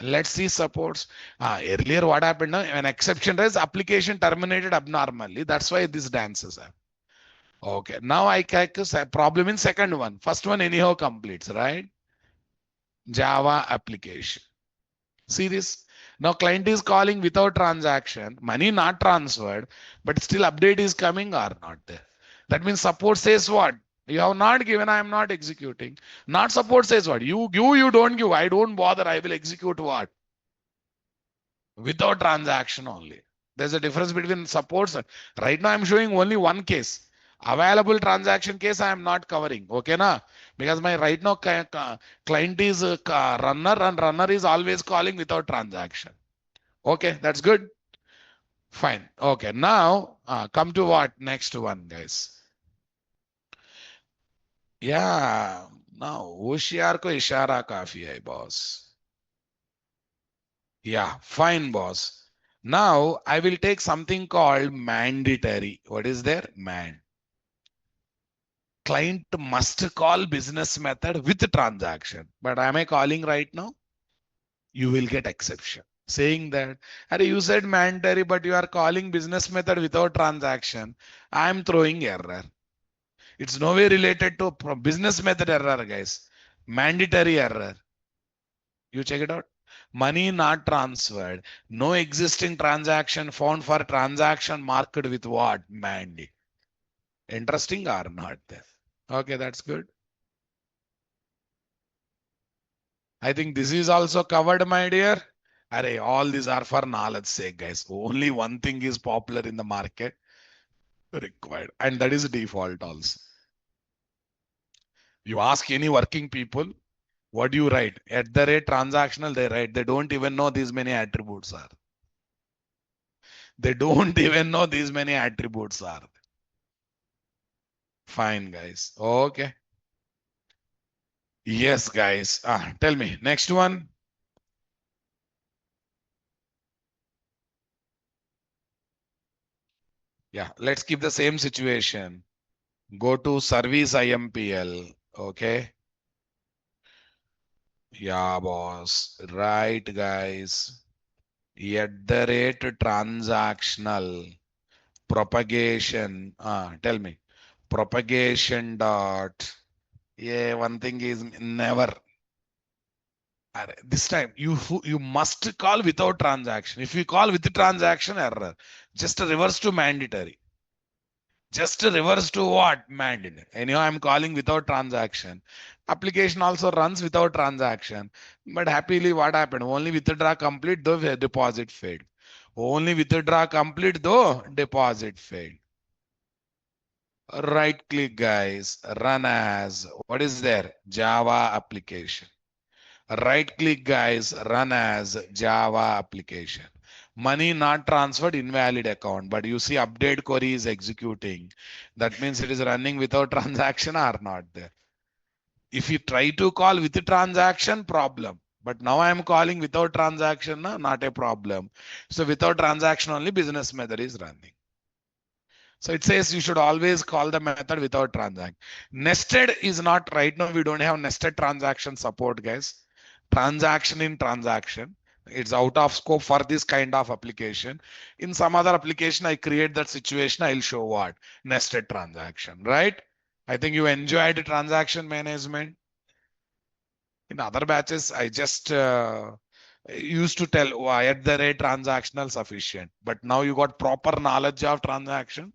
Let's see supports. Earlier, what happened? When exception raised, application terminated abnormally. That's why this dances are. Okay. Now I catch a problem in second one. First one anyhow completes, right? Java application. See this? Now client is calling without transaction, money not transferred, but still update is coming or not there. That means support says what? You have not given, I am not executing. Not support says what? You give, you don't give. I don't bother. I will execute what? Without transaction only. There's a difference between supports. Right now, I'm showing only one case. Available transaction case I am not covering. Okay, na? Because my right now client is a runner and runner is always calling without transaction. Okay, that's good. Fine. Okay, now come to what next one, guys. Yeah, now होशियार को इशारा काफी है, boss. Yeah, fine, boss. Now I will take something called mandatory. What is there? Client must call business method with transaction. But am I calling right now? You will get exception. Saying that, Are you said mandatory, but you are calling business method without transaction. I am throwing error. It's no way related to business method error, guys. Mandatory error. You check it out. Money not transferred. No existing transaction found for transaction marked with what? Mandate. Interesting or not there? Okay, that's good. I think this is also covered, my dear. Array, all these are for knowledge sake, guys. Only one thing is popular in the market required, and that is default also. You ask any working people, what do you write? At the rate transactional, they write. They don't even know these many attributes are. They don't even know these many attributes are. Fine, guys. Okay. Yes, guys. Tell me. Next one. Yeah, let's keep the same situation. Go to service IMPL. Okay. Yeah, boss. Right, guys. At the rate transactional propagation. Tell me. Propagation dot. Yeah, one thing is never. This time you must call without transaction. If you call with the transaction, error. Just a reverse to mandatory. Just a reverse to what? Mandatory. Anyhow, I'm calling without transaction. Application also runs without transaction. But happily, what happened? Only withdraw complete, though deposit failed. Only withdraw complete, though deposit failed. Right click, guys. Run as. What is there? Java application. Right click, guys. Run as Java application. Money not transferred, invalid account. But you see update query is executing. That means it is running without transaction or not there. If you try to call with the transaction, problem. But now I am calling without transaction, not a problem. So without transaction only business method is running. So it says you should always call the method without transact. Nested is not right now. We don't have nested transaction support, guys. Transaction in transaction. It's out of scope for this kind of application. In some other application, I create that situation. I'll show what nested transaction, right? I think you enjoyed transaction management. In other batches, I just used to tell at the rate transactional sufficient. But now you got proper knowledge of transaction.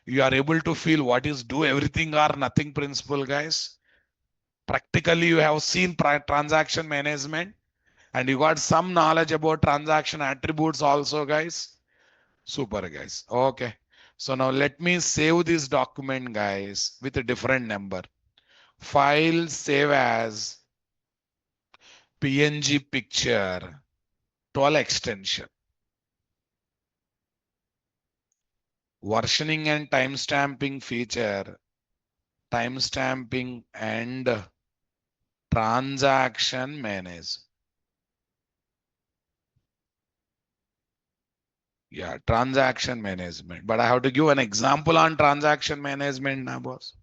You are able to feel what is do everything or nothing principle, guys. Practically, you have seen transaction management and you got some knowledge about transaction attributes also, guys. Super, guys. Okay. So now let me save this document, guys, with a different number. File save as PNG picture 12 extension. Versioning and timestamping feature. Timestamping and transaction manage. Yeah, transaction management. But I have to give an example on transaction management now, boss.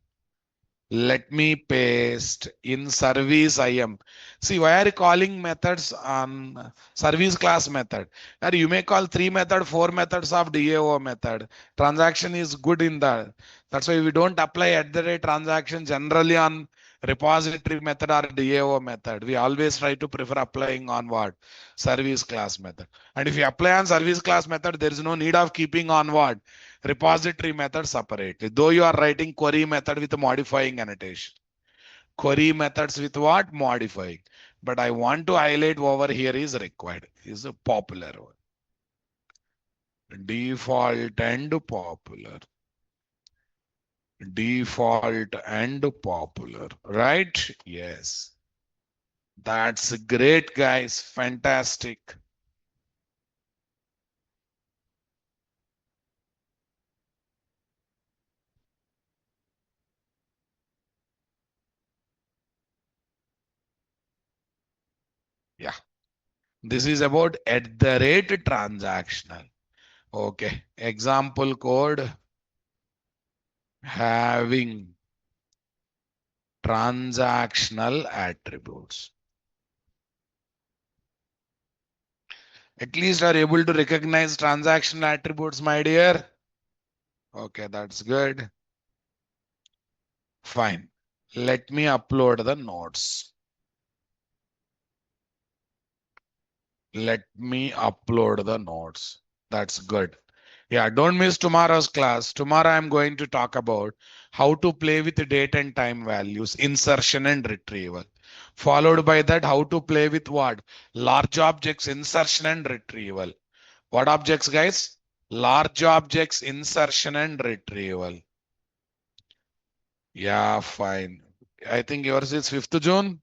Let me paste in service IM. See, why are you calling methods on service class method? Or you may call 3 method, 4 methods of DAO method. Transaction is good in that. That's why we don't apply at the rate transaction generally on repository method or DAO method. We always try to prefer applying on what? Service class method. And if you apply on service class method, there is no need of keeping on what? Repository method separately. Though you are writing query method with modifying annotation. Query methods with what? Modifying. But I want to highlight over here is required. Is a popular one. Default and popular. Default and popular. Right? Yes. That's great, guys. Fantastic. Yeah. This is about at the rate transactional. Okay. Example code having transactional attributes. At least are able to recognize transactional attributes, my dear. Okay, that's good. Fine. Let me upload the notes. Let me upload the notes. That's good. Yeah, don't miss tomorrow's class. Tomorrow I'm going to talk about how to play with the date and time values, insertion and retrieval. Followed by that, how to play with what? Large objects insertion and retrieval. What objects, guys? Large objects insertion and retrieval. Yeah, fine. I think yours is 5th June.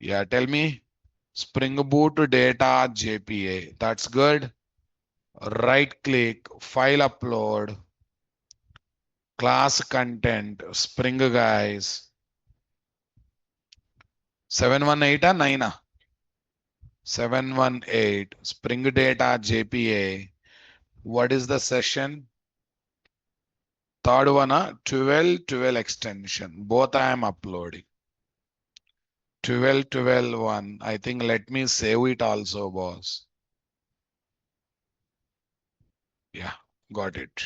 Yeah, tell me. Spring Boot Data JPA. That's good. Right click, file upload, class content, Spring guys. 718 or 9? 718, Spring Data JPA. What is the session? Third one, 12 extension. Both I am uploading. 12 one. I think let me save it also, boss. Yeah, got it.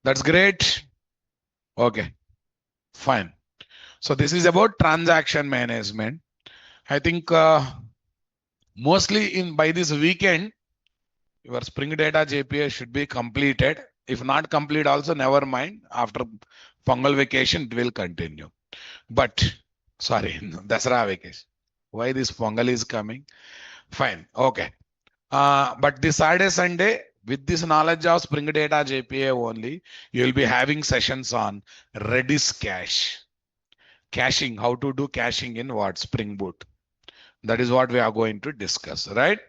That's great. Okay, fine. So this is about transaction management. I think mostly in by this weekend, your Spring Data JPA should be completed. If not complete, also never mind. After Pongal vacation, it will continue. But sorry, Dasara vacation. Why this Pongal is coming? Fine. Okay. But this Saturday, Sunday, with this knowledge of Spring Data JPA only, you will be having sessions on Redis cache, caching, how to do caching in what? Spring Boot. That is what we are going to discuss, right?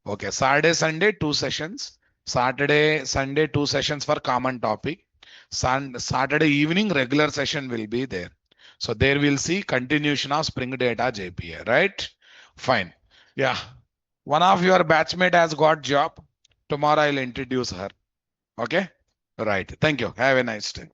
Okay, Saturday, Sunday, two sessions. Saturday, Sunday, two sessions for common topic. Saturday evening, regular session will be there. So there we'll see continuation of Spring Data JPA, right? Fine. Yeah. One of your batchmate has got job. Tomorrow I'll introduce her. Okay? Right. Thank you. Have a nice day.